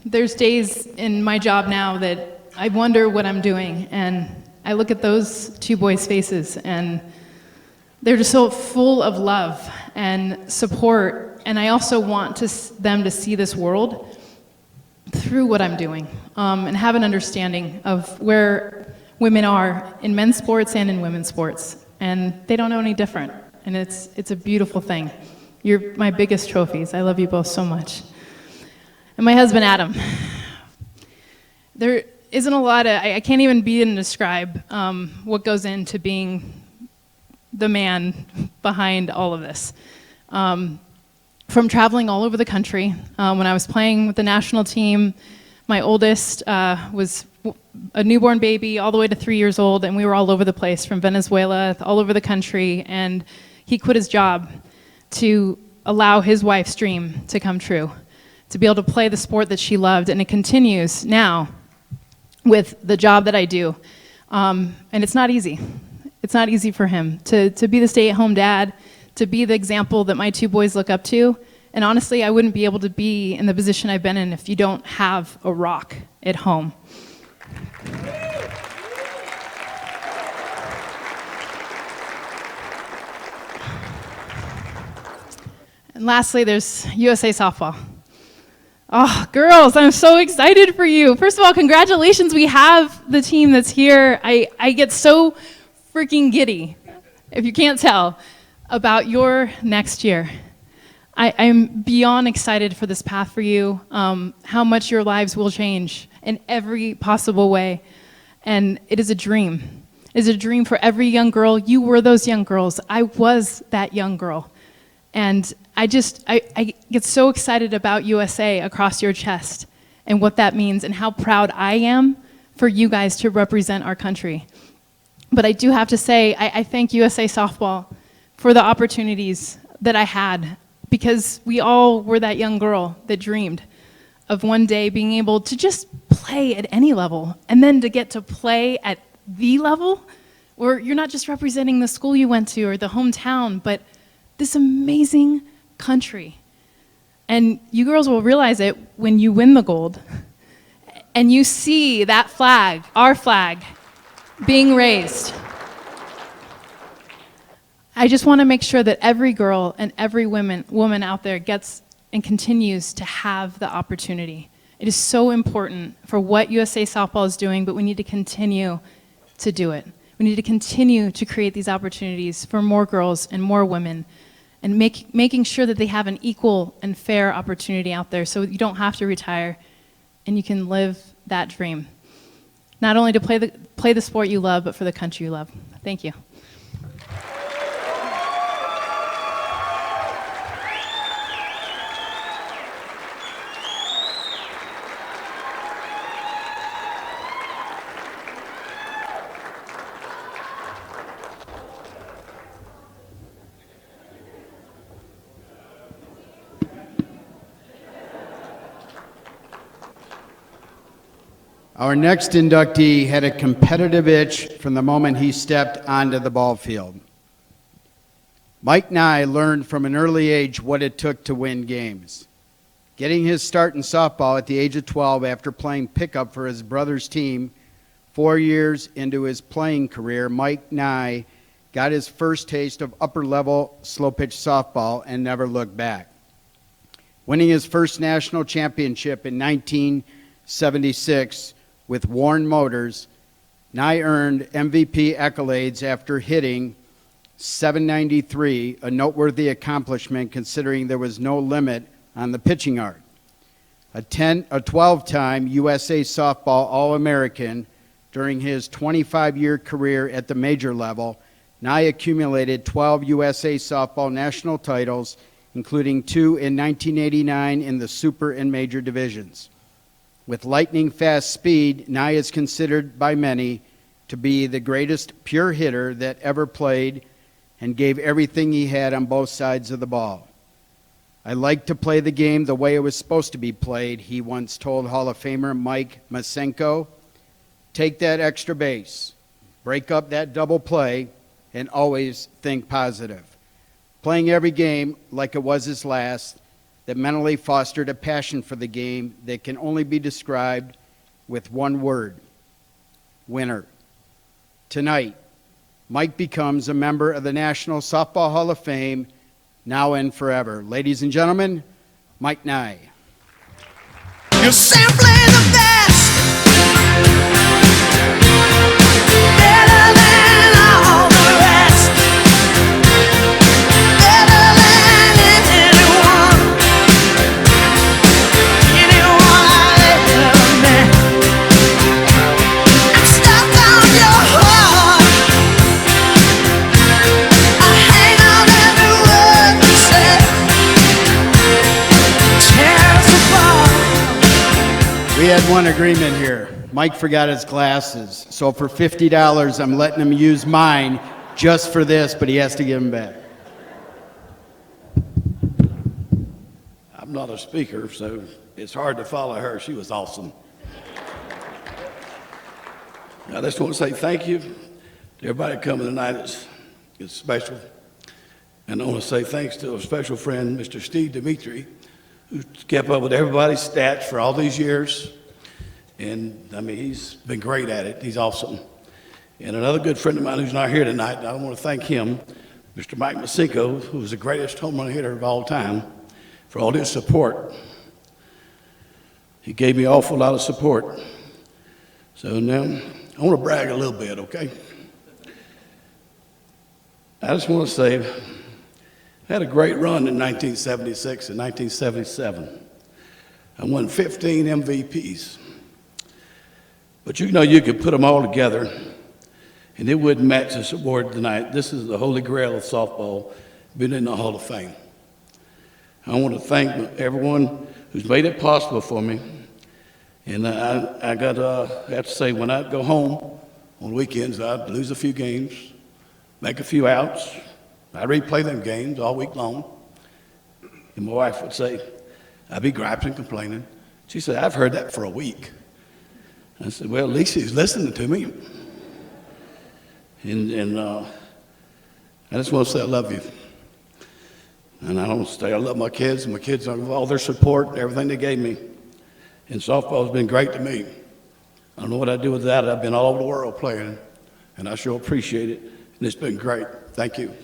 There's days in my job now that I wonder what I'm doing, and I look at those two boys' faces, and they're just so full of love and support, and I also want them to see this world through what I'm doing, and have an understanding of where women are in men's sports and in women's sports, and they don't know any different, and it's a beautiful thing. You're my biggest trophies. I love you both so much. And my husband, Adam. There isn't a lot of, I can't even begin to describe what goes into being the man behind all of this. From traveling all over the country, when I was playing with the national team, my oldest was a newborn baby all the way to 3 years old, and we were all over the place, from Venezuela, all over the country, and he quit his job to allow his wife's dream to come true, to be able to play the sport that she loved, and it continues now with the job that I do. And it's not easy. It's not easy for him to be the stay-at-home dad, to be the example that my two boys look up to. And honestly, I wouldn't be able to be in the position I've been in if you don't have a rock at home. And lastly, there's USA Softball. Oh, girls, I'm so excited for you. First of all, congratulations. We have the team that's here. I get so freaking giddy, if you can't tell, about your next year. I'm beyond excited for this path for you, how much your lives will change in every possible way. And it is a dream. It is a dream for every young girl. You were those young girls. I was that young girl. And I get so excited about USA across your chest and what that means and how proud I am for you guys to represent our country. But I do have to say, I thank USA Softball for the opportunities that I had, because we all were that young girl that dreamed of one day being able to just play at any level, and then to get to play at the level where you're not just representing the school you went to or the hometown, but this amazing country. And you girls will realize it when you win the gold and you see that flag, our flag, being raised. I just want to make sure that every girl and every woman out there gets and continues to have the opportunity. It is so important for what USA Softball is doing, but we need to continue to do it. We need to continue to create these opportunities for more girls and more women, and making sure that they have an equal and fair opportunity out there, so you don't have to retire and you can live that dream. Not only to play the sport you love, but for the country you love. Thank you. Our next inductee had a competitive itch from the moment he stepped onto the ball field. Mike Nye learned from an early age what it took to win games. Getting his start in softball at the age of 12 after playing pickup for his brother's team, 4 years into his playing career, Mike Nye got his first taste of upper-level slow-pitch softball and never looked back. Winning his first national championship in 1976 with Warren Motors, Nye earned MVP accolades after hitting .793, a noteworthy accomplishment considering there was no limit on the pitching art. A 12-time USA Softball All-American during his 25-year career at the major level, Nye accumulated 12 USA Softball national titles, including 2 in 1989 in the super and major divisions. With lightning-fast speed, Nye is considered by many to be the greatest pure hitter that ever played and gave everything he had on both sides of the ball. I like to play the game the way it was supposed to be played, he once told Hall of Famer Mike Masenko. Take that extra base, break up that double play, and always think positive. Playing every game like it was his last, that mentally fostered a passion for the game that can only be described with one word: winner. Tonight, Mike becomes a member of the National Softball Hall of Fame, now and forever. Ladies and gentlemen, Mike Nye. You're simply the best, better than all the rest, better than anyone I've ever met. I'm stuck on your heart, I hang on every word you say, tears apart. We had one agreement here. Mike forgot his glasses. So for $50, I'm letting him use mine just for this, but he has to give them back. I'm not a speaker, so it's hard to follow her. She was awesome. I just want to say thank you to everybody coming tonight. It's special. And I want to say thanks to a special friend, Mr. Steve Dimitri, who kept up with everybody's stats for all these years. And, I mean, he's been great at it. He's awesome. And another good friend of mine who's not here tonight, and I want to thank him, Mr. Mike Masenko, who's the greatest home run hitter of all time, for all his support. He gave me an awful lot of support. So now, I want to brag a little bit, okay? I just want to say, I had a great run in 1976 and 1977. I won 15 MVPs. But you know you could put them all together, and it wouldn't match this award tonight. This is the holy grail of softball, been in the Hall of Fame. I want to thank everyone who's made it possible for me. And I have to say, when I'd go home on weekends, I'd lose a few games, make a few outs. I'd replay them games all week long. And my wife would say, I'd be griping and complaining. She said, I've heard that for a week. I said, well, at least he's listening to me. And I just want to say I love you. And I want to say I love my kids, and my kids, all their support and everything they gave me. And softball's been great to me. I don't know what I'd do without it. I've been all over the world playing, and I sure appreciate it. And it's been great. Thank you.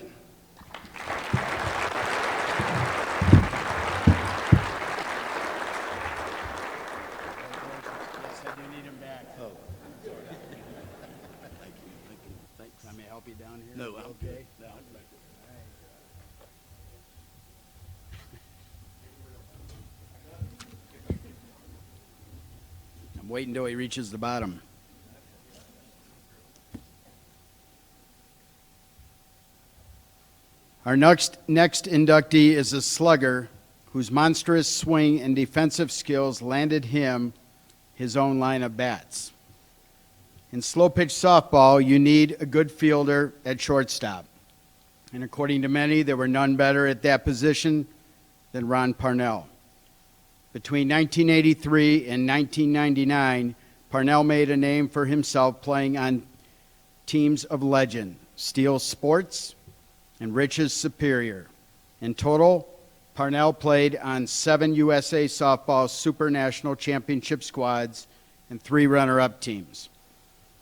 No, I'm okay. No, I'm waiting until he reaches the bottom. Our next inductee is a slugger whose monstrous swing and defensive skills landed him his own line of bats. In slow pitch softball, you need a good fielder at shortstop. And according to many, there were none better at that position than Ron Parnell. Between 1983 and 1999, Parnell made a name for himself playing on teams of legend, Steel Sports and Rich's Superior. In total, Parnell played on 7 USA Softball Super National Championship squads and 3 runner-up teams.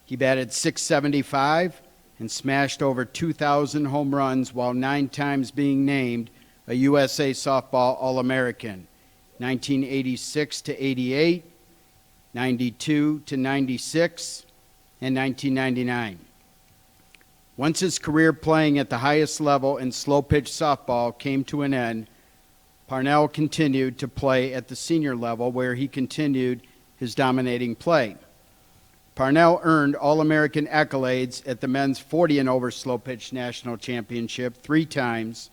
He batted .675 and smashed over 2,000 home runs while 9 times being named a USA Softball All-American, 1986 to 88, 92 to 96, and 1999. Once his career playing at the highest level in slow-pitch softball came to an end, Parnell continued to play at the senior level, where he continued his dominating play. Parnell earned All-American accolades at the men's 40 and over slow-pitch national championship 3 times,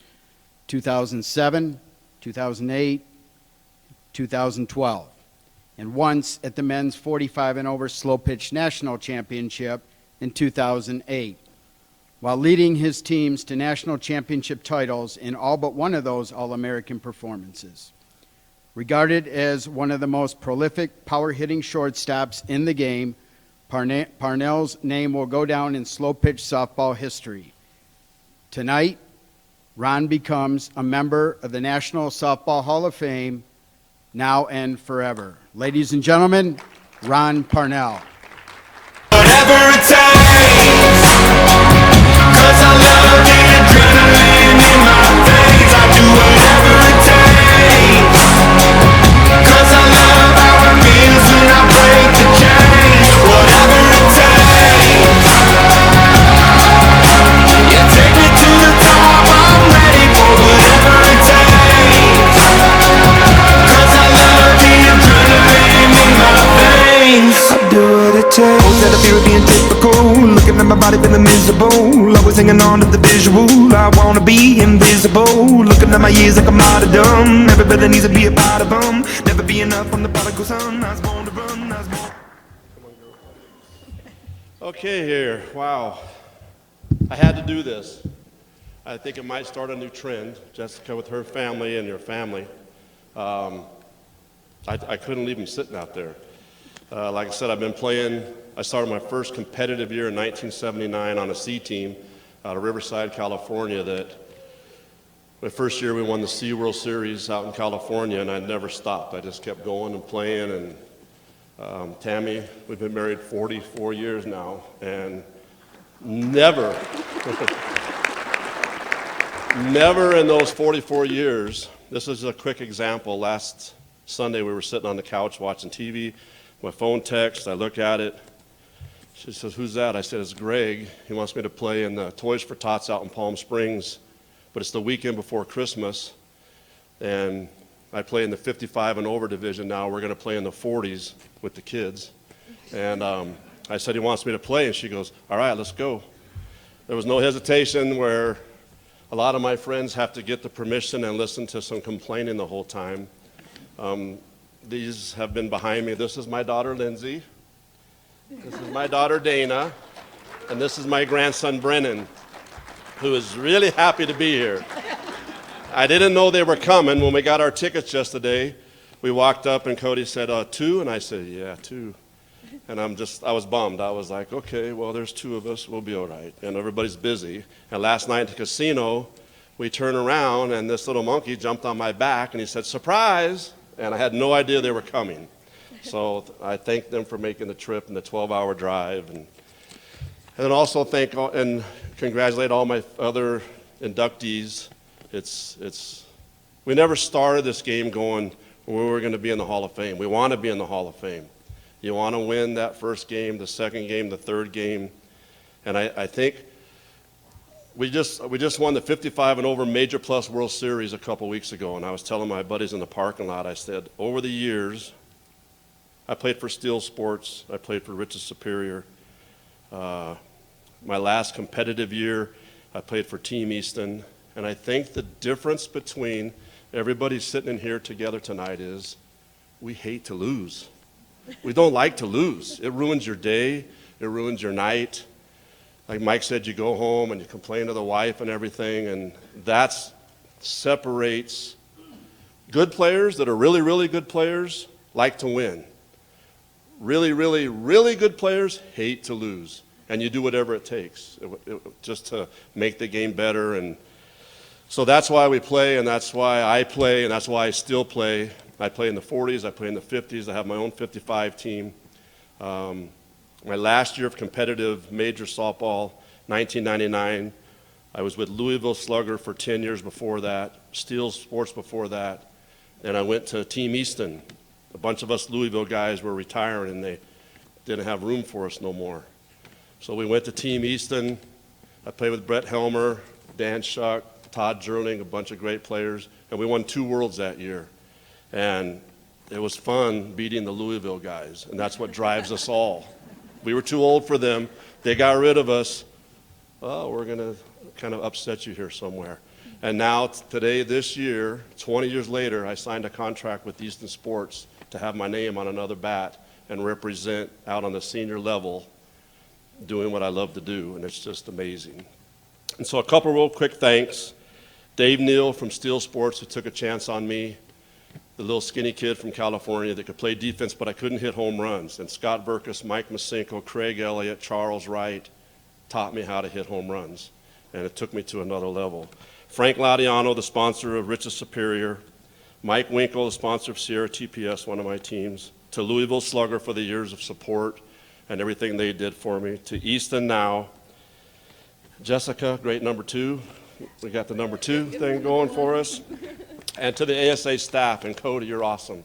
2007, 2008, 2012, and once at the men's 45 and over slow-pitch national championship in 2008. While leading his teams to national championship titles in all but one of those All-American performances. Regarded as one of the most prolific power-hitting shortstops in the game, Parnell's name will go down in slow-pitch softball history. Tonight, Ron becomes a member of the National Softball Hall of Fame, now and forever. Ladies and gentlemen, Ron Parnell. Whatever it takes, 'cause I love the adrenaline in my veins. I do whatever it takes, 'cause I love how it feels when I break the chains. Whatever it takes, you take me to the top. I'm ready for whatever it takes, 'cause I love the adrenaline in my veins. I do what it takes. Instead of fear of being typical, looking at my body feeling miserable, always hanging on to the visual. I wanna be invisible, looking at my years like I'm out of dumb. Everybody needs to be a part of them. Never be enough from the prodigal son. I was born to run. I was born. Okay, here. Wow. I had to do this. I think it might start a new trend. Jessica with her family and your family. I couldn't leave them sitting out there. Like I said, I've been playing. I started my first competitive year in 1979 on a C team out of Riverside, California. That my first year we won the Sea World Series out in California, and I never stopped. I just kept going and playing. And Tammy, we've been married 44 years now, and never, never in those 44 years. This is a quick example. Last Sunday we were sitting on the couch watching TV. My phone text, I look at it. She says, "Who's that?" I said, "It's Greg. He wants me to play in the Toys for Tots out in Palm Springs, but it's the weekend before Christmas, and I play in the 55 and over division now. We're going to play in the 40s with the kids." And I said, "He wants me to play," and she goes, "All right, let's go." There was no hesitation, where a lot of my friends have to get the permission and listen to some complaining the whole time. These have been behind me. This is my daughter, Lindsay. This is my daughter, Dana. And this is my grandson, Brennan, who is really happy to be here. I didn't know they were coming. When we got our tickets yesterday, we walked up and Cody said, 2? And I said, "Yeah, 2. And I was bummed. I was like, okay, well, there's 2 of us. We'll be all right. And everybody's busy. And last night at the casino, we turned around and this little monkey jumped on my back and he said, "Surprise!" And I had no idea they were coming. So I thank them for making the trip and the 12-hour drive. And then also thank and congratulate all my other inductees. We never started this game going, we were going to be in the Hall of Fame. We want to be in the Hall of Fame. You want to win that first game, the second game, the third game. And I think we just won the 55 and over Major Plus World Series a couple weeks ago, and I was telling my buddies in the parking lot, I said, over the years, I played for Steel Sports, I played for Riches Superior. My last competitive year, I played for Team Easton, and I think the difference between everybody sitting in here together tonight is we hate to lose. We don't like to lose. It ruins your day, it ruins your night. Like Mike said, you go home and you complain to the wife and everything, and that separates good players that are really, really good players like to win. Really, really, really good players hate to lose, and you do whatever it takes just to make the game better. And so that's why we play, and that's why I play, and that's why I still play. I play in the 40s, I play in the 50s, I have my own 55 team. My last year of competitive major softball, 1999, I was with Louisville Slugger for 10 years before that, Steel Sports before that, and I went to Team Easton. A bunch of us Louisville guys were retiring and they didn't have room for us no more. So we went to Team Easton. I played with Brett Helmer, Dan Shuck, Todd Jerling, a bunch of great players, and we won 2 Worlds that year. And it was fun beating the Louisville guys, and that's what drives us all. We were too old for them. They got rid of us. Oh, we're going to kind of upset you here somewhere. And now, today, this year, 20 years later, I signed a contract with Easton Sports to have my name on another bat and represent out on the senior level doing what I love to do, and it's just amazing. And so a couple real quick thanks. Dave Neal from Steel Sports, who took a chance on me, the little skinny kid from California that could play defense, but I couldn't hit home runs. And Scott Burkus, Mike Masinko, Craig Elliott, Charles Wright taught me how to hit home runs, and it took me to another level. Frank Laudiano, the sponsor of Riches Superior, Mike Winkle, the sponsor of Sierra TPS, one of my teams, to Louisville Slugger for the years of support and everything they did for me, to Easton now, Jessica, great number 2. We got the number 2 thing going for us. And to the ASA staff, and Cody, you're awesome.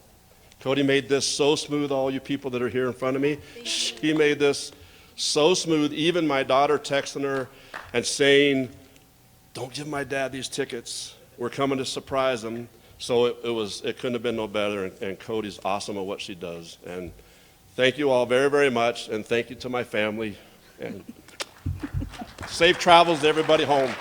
Cody made this so smooth, all you people that are here in front of me. He made this so smooth, even my daughter texting her and saying, don't give my dad these tickets. We're coming to surprise him. So it couldn't have been no better, and Cody's awesome at what she does. And thank you all very, very much, and thank you to my family. And safe travels to everybody home.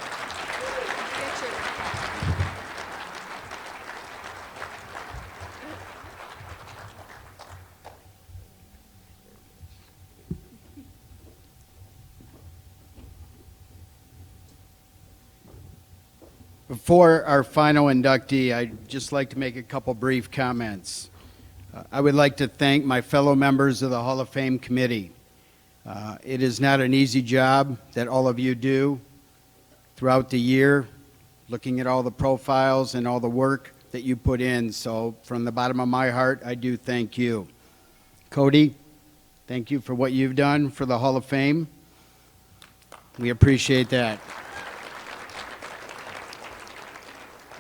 Before our final inductee, I'd just like to make a couple brief comments. I would like to thank my fellow members of the Hall of Fame committee. It is not an easy job that all of you do throughout the year, looking at all the profiles and all the work that you put in. So from the bottom of my heart, I do thank you. Cody, thank you for what you've done for the Hall of Fame. We appreciate that.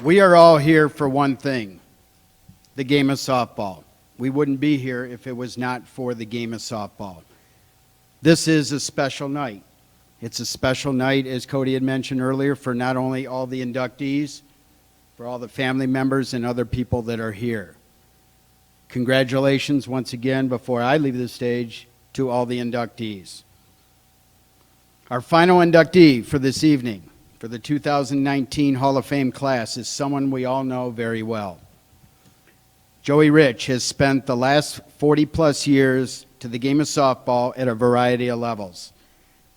We are all here for one thing, the game of softball. We wouldn't be here if it was not for the game of softball. This is a special night. It's a special night, as Cody had mentioned earlier, for not only all the inductees, for all the family members and other people that are here. Congratulations once again, before I leave the stage, to all the inductees. Our final inductee for this evening, for the 2019 Hall of Fame class, is someone we all know very well. Joey Rich has spent the last 40-plus years to the game of softball at a variety of levels,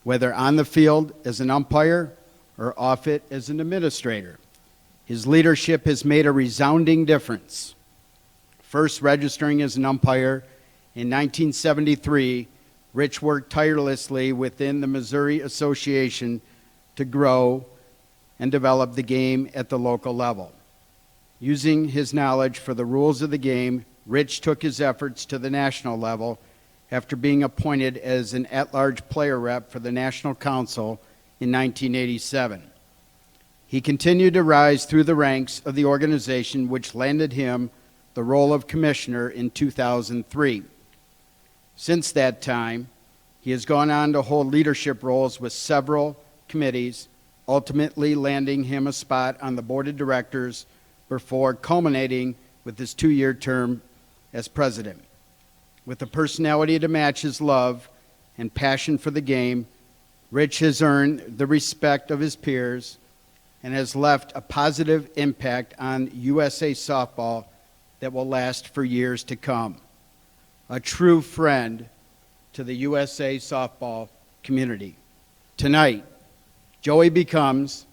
whether on the field as an umpire or off it as an administrator. His leadership has made a resounding difference. First registering as an umpire in 1973, Rich worked tirelessly within the Missouri Association to grow and develop the game at the local level. Using his knowledge for the rules of the game, Rich took his efforts to the national level after being appointed as an at-large player rep for the National Council in 1987. He continued to rise through the ranks of the organization, which landed him the role of commissioner in 2003. Since that time, he has gone on to hold leadership roles with several committees, ultimately landing him a spot on the board of directors before culminating with his 2-year term as president. With a personality to match his love and passion for the game, Rich has earned the respect of his peers and has left a positive impact on USA softball that will last for years to come. A true friend to the USA softball community. Tonight, Joey becomes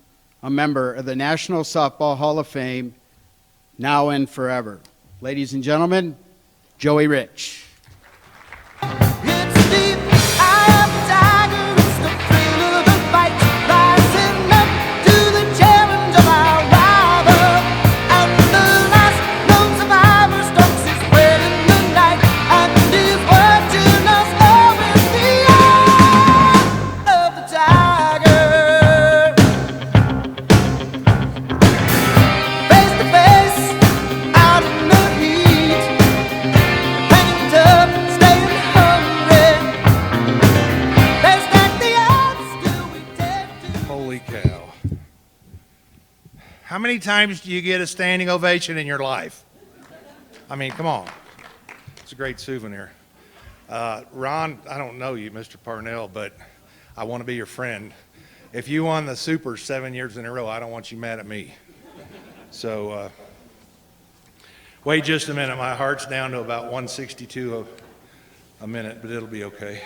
a member of the National Softball Hall of Fame now and forever. Ladies and gentlemen, Joey Rich. Face to face, out in the heat, hanging tough. many times do you get a standing ovation in your life? I mean, come on. It's a great souvenir. Ron, I don't know you, Mr. Parnell, but I want to be your friend. If you won the Super 7 years in a row, I don't want you mad at me. So, wait just a minute. My heart's down to about 162 a minute, but it'll be okay.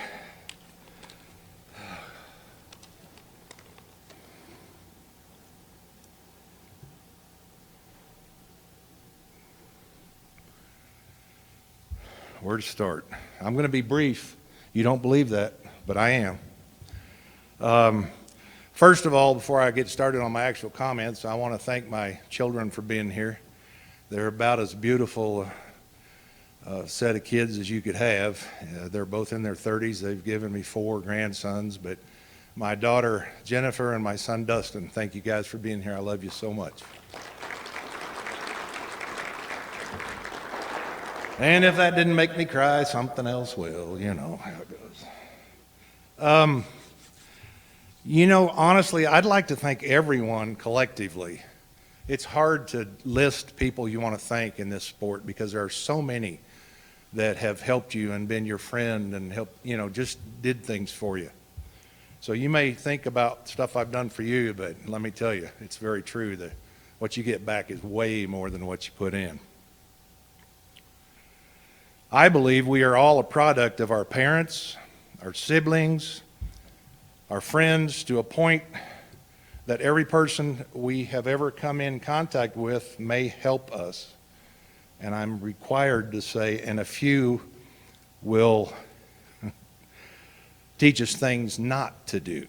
Where to start? I'm going to be brief. You don't believe that, but I am. First of all, before I get started on my actual comments, I want to thank my children for being here. They're about as beautiful set of kids as you could have. They're both in their 30s. They've given me 4 grandsons, but my daughter Jennifer and my son Dustin, thank you guys for being here. I love you so much. And if that didn't make me cry, something else will. You know how it goes. You know, honestly, I'd like to thank everyone collectively. It's hard to list people you want to thank in this sport because there are so many that have helped you and been your friend and helped, you know, just did things for you. So you may think about stuff I've done for you, but let me tell you, it's very true that what you get back is way more than what you put in. I believe we are all a product of our parents, our siblings, our friends, to a point that every person we have ever come in contact with may help us. And I'm required to say, and a few will teach us things not to do.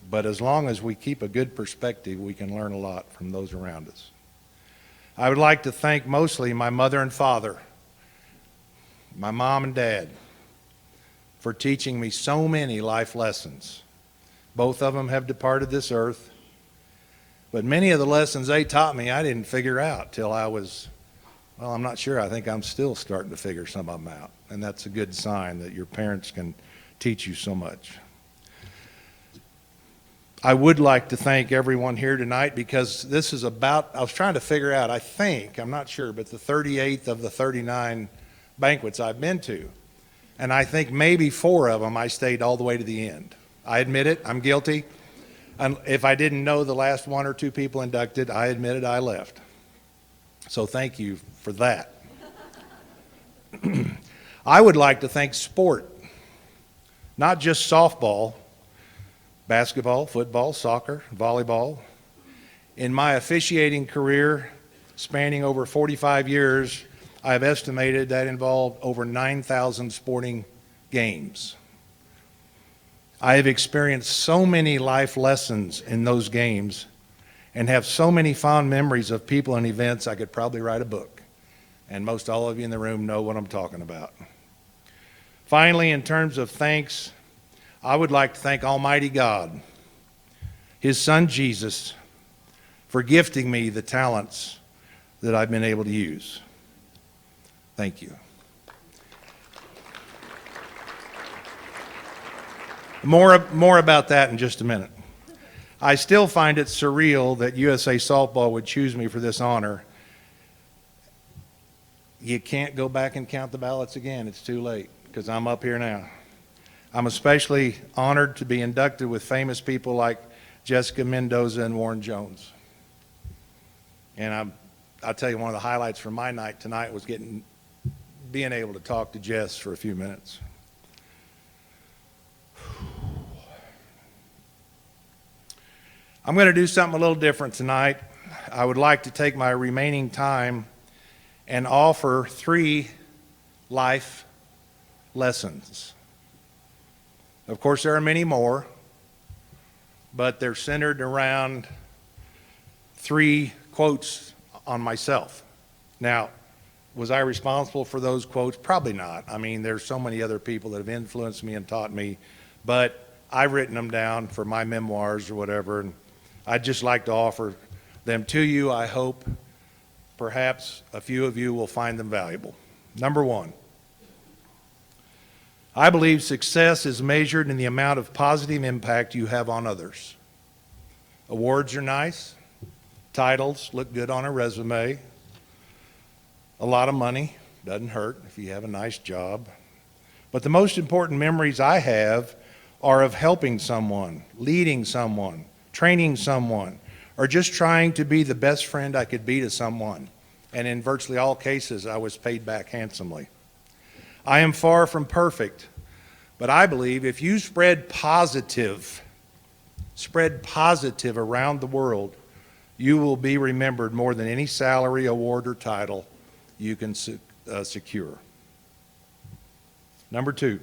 But as long as we keep a good perspective, we can learn a lot from those around us. I would like to thank mostly my mother and father, my mom and dad, for teaching me so many life lessons. Both of them have departed this earth, but many of the lessons they taught me I didn't figure out till I was, well, I'm not sure. I think I'm still starting to figure some of them out, and that's a good sign that your parents can teach you so much. I would like to thank everyone here tonight because this is about, I was trying to figure out, I think, I'm not sure, but the 38th of the 39 banquets I've been to. And I think maybe 4 of them I stayed all the way to the end. I admit it, I'm guilty. And if I didn't know the last 1 or 2 people inducted, I admit it, I left. So thank you for that. I would like to thank sport, not just softball, basketball, football, soccer, volleyball. In my officiating career, spanning over 45 years, I've estimated that involved over 9,000 sporting games. I have experienced so many life lessons in those games and have so many fond memories of people and events I could probably write a book. And most all of you in the room know what I'm talking about. Finally, in terms of thanks, I would like to thank Almighty God, His Son Jesus, for gifting me the talents that I've been able to use. Thank you. More about that in just a minute. I still find it surreal that USA Softball would choose me for this honor. You can't go back and count the ballots again. It's too late because I'm up here now. I'm especially honored to be inducted with famous people like Jessica Mendoza and Warren Jones. And I'll tell you, one of the highlights from my night tonight was being able to talk to Jess for a few minutes. I'm going to do something a little different tonight. I would like to take my remaining time and offer 3 life lessons. Of course, there are many more, but they're centered around 3 quotes on myself. Now, was I responsible for those quotes? Probably not. I mean, there's so many other people that have influenced me and taught me, but I've written them down for my memoirs or whatever, and I'd just like to offer them to you. I hope perhaps a few of you will find them valuable. Number 1, I believe success is measured in the amount of positive impact you have on others. Awards are nice, Titles look good on a resume. A lot of money doesn't hurt if you have a nice job. But the most important memories I have are of helping someone, leading someone, training someone, or just trying to be the best friend I could be to someone. And in virtually all cases, I was paid back handsomely. I am far from perfect, but I believe if you spread positive around the world, you will be remembered more than any salary, award, or title you can secure. Number 2,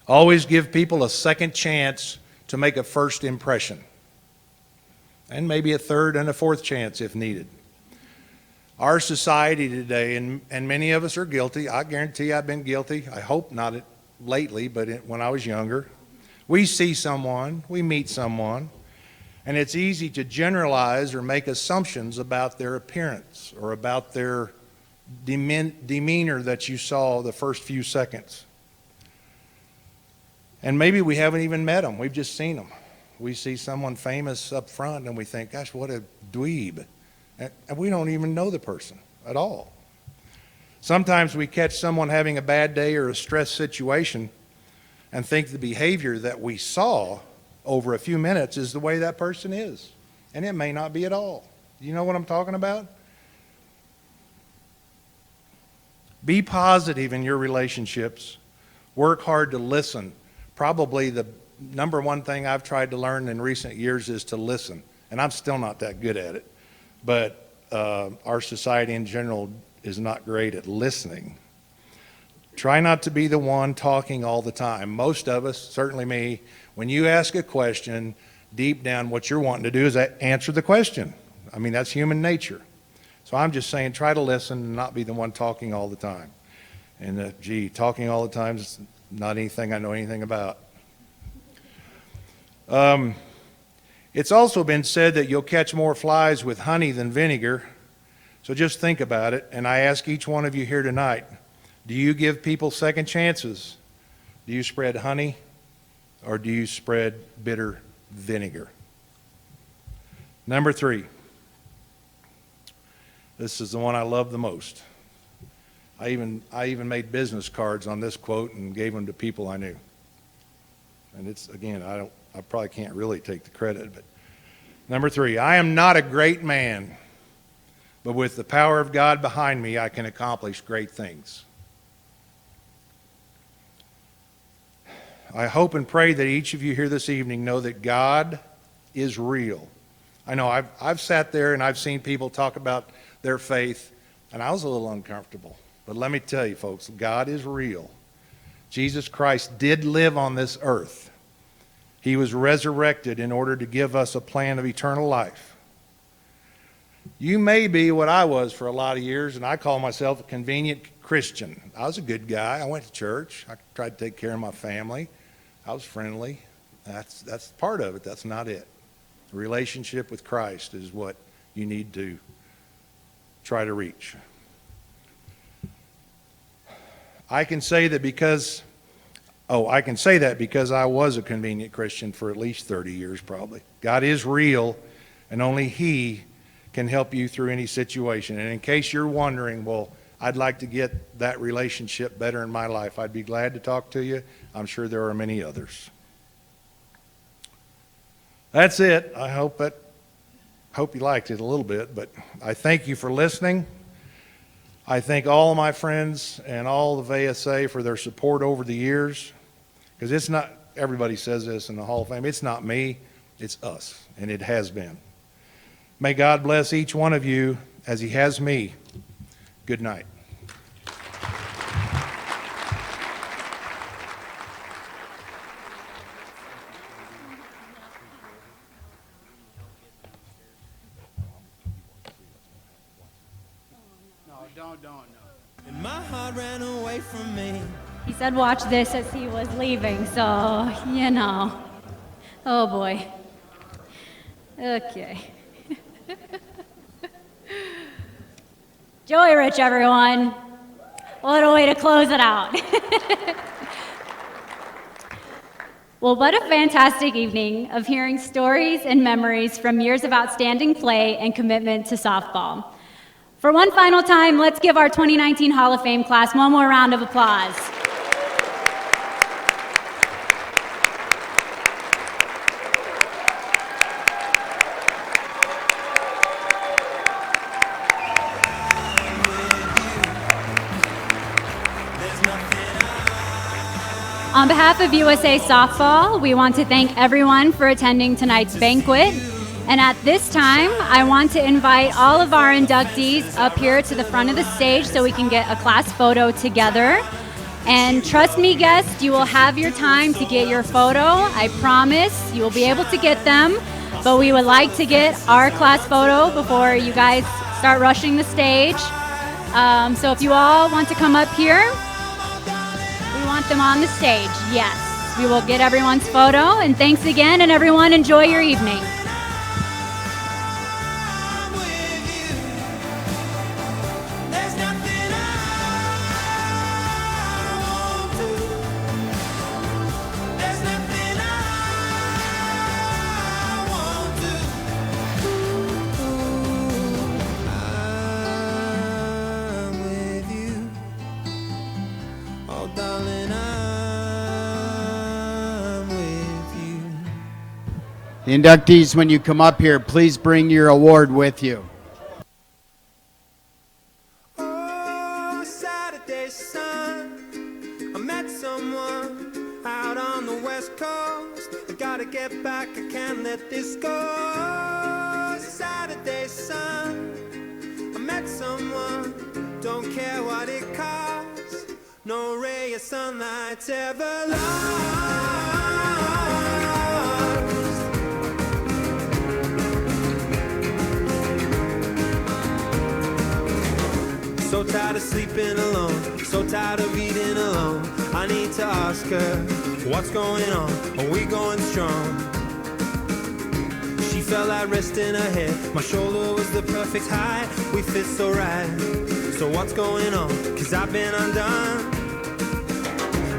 always give people a second chance to make a first impression, and maybe a third and a fourth chance if needed. Our society today, and many of us are guilty. I guarantee I've been guilty. I hope not lately, but when I was younger. We see someone, we meet someone, and it's easy to generalize or make assumptions about their appearance or about their demeanor that you saw the first few seconds. And maybe we haven't even met them. We've just seen them. We see someone famous up front and we think, gosh, what a dweeb. And we don't even know the person at all. Sometimes we catch someone having a bad day or a stress situation and think the behavior that we saw over a few minutes is the way that person is. And it may not be at all. You know what I'm talking about? Be positive in your relationships. Work hard to listen. Probably the number one thing I've tried to learn in recent years is to listen. And I'm still not that good at it. But our society in general is not great at listening. Try not to be the one talking all the time. Most of us, certainly me, when you ask a question, deep down what you're wanting to do is answer the question. I mean, that's human nature. So I'm just saying, try to listen and not be the one talking all the time. And talking all the time is not anything I know anything about. It's also been said that you'll catch more flies with honey than vinegar. So just think about it. And I ask each one of you here tonight, do you give people second chances? Do you spread honey or do you spread bitter vinegar? Number 3. This is the one I love the most. I even made business cards on this quote and gave them to people I knew. And it's, again, I probably can't really take the credit, but number 3, I am not a great man, but with the power of God behind me, I can accomplish great things. I hope and pray that each of you here this evening know that God is real. I know I've sat there and I've seen people talk about their faith, and I was a little uncomfortable. But let me tell you, folks, God is real. Jesus Christ did live on this earth. He was resurrected in order to give us a plan of eternal life. You may be what I was for a lot of years, and I call myself a convenient Christian. I was a good guy. I went to church. I tried to take care of my family. I was friendly. That's part of it. That's not it. A relationship with Christ is what you need to try to reach. I can say that because I was a convenient Christian for at least 30 years probably. God is real, and only He can help you through any situation. And in case you're wondering, well, I'd like to get that relationship better in my life, I'd be glad to talk to you. I'm sure there are many others. That's it. I hope you liked it a little bit, but I thank you for listening. I thank all of my friends and all of ASA for their support over the years, because it's not, everybody says this in the Hall of Fame, it's not me, it's us, and it has been. May God bless each one of you as He has me. Good night. And my heart ran away from me. He said watch this as he was leaving, so, you know. Oh boy. Okay. Joey Rich, everyone. What a way to close it out. Well, what a fantastic evening of hearing stories and memories from years of outstanding play and commitment to softball. For one final time, let's give our 2019 Hall of Fame class one more round of applause. On behalf of USA Softball, we want to thank everyone for attending tonight's banquet. And at this time, I want to invite all of our inductees up here to the front of the stage so we can get a class photo together. And trust me, guests, you will have your time to get your photo. I promise you will be able to get them. But we would like to get our class photo before you guys start rushing the stage. So if you all want to come up here, we want them on the stage. Yes, we will get everyone's photo. And thanks again, and everyone enjoy your evening. The inductees, when you come up here, please bring your award with you. Oh, Saturday sun, I met someone out on the West Coast. I gotta get back, I can't let this go. Saturday sun, I met someone, don't care what it costs. No ray of sunlight's ever lost. So tired of sleeping alone, so tired of eating alone. I need to ask her, what's going on? Are we going strong? She felt like rest in her head. My shoulder was the perfect height. We fit so right. So what's going on? 'Cause I've been undone.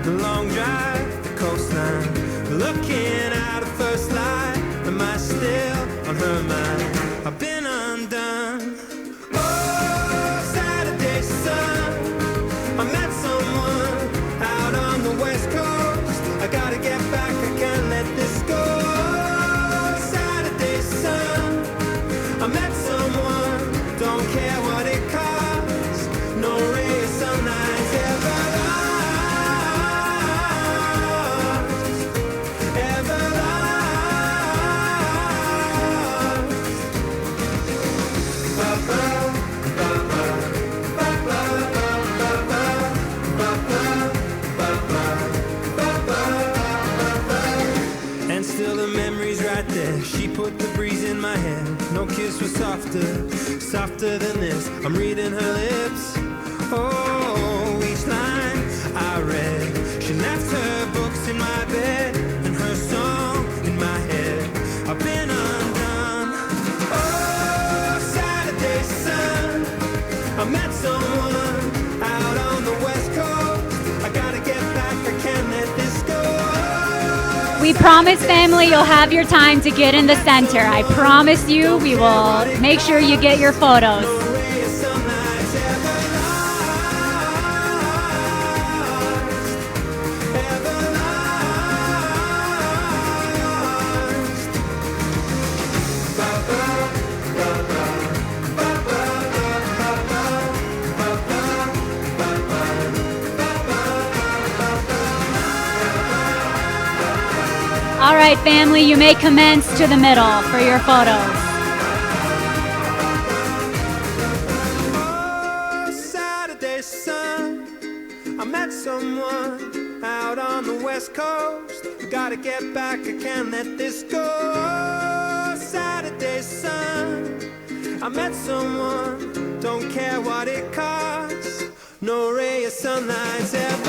The long drive, the coastline, looking at a first light. Am I still on her mind? I've been undone. I met someone out on the West Coast. I gotta get back, I can't let this go. Saturday sun, I met someone, don't care what it costs. No ray of sunlight's ever lost, ever lost. Ba-ba, ba-ba. And still the memory's right there. She put the breeze in my hair. No kiss was softer, softer than this. I'm reading her lips. Oh, each line I read. She left her books in my bed and her song in my head. I've been undone. Oh, Saturday sun, I met someone out on the West Coast. I gotta get back, I can't let this go. We promise, family, you'll have your time to get in the center. I promise you, we will make sure you get your photos. All right, family, you may commence to the middle for your photos. Oh, Saturday sun, I met someone out on the West Coast. I gotta get back, I can't let this go. Saturday sun, I met someone, don't care what it costs. No ray of sunlight's ever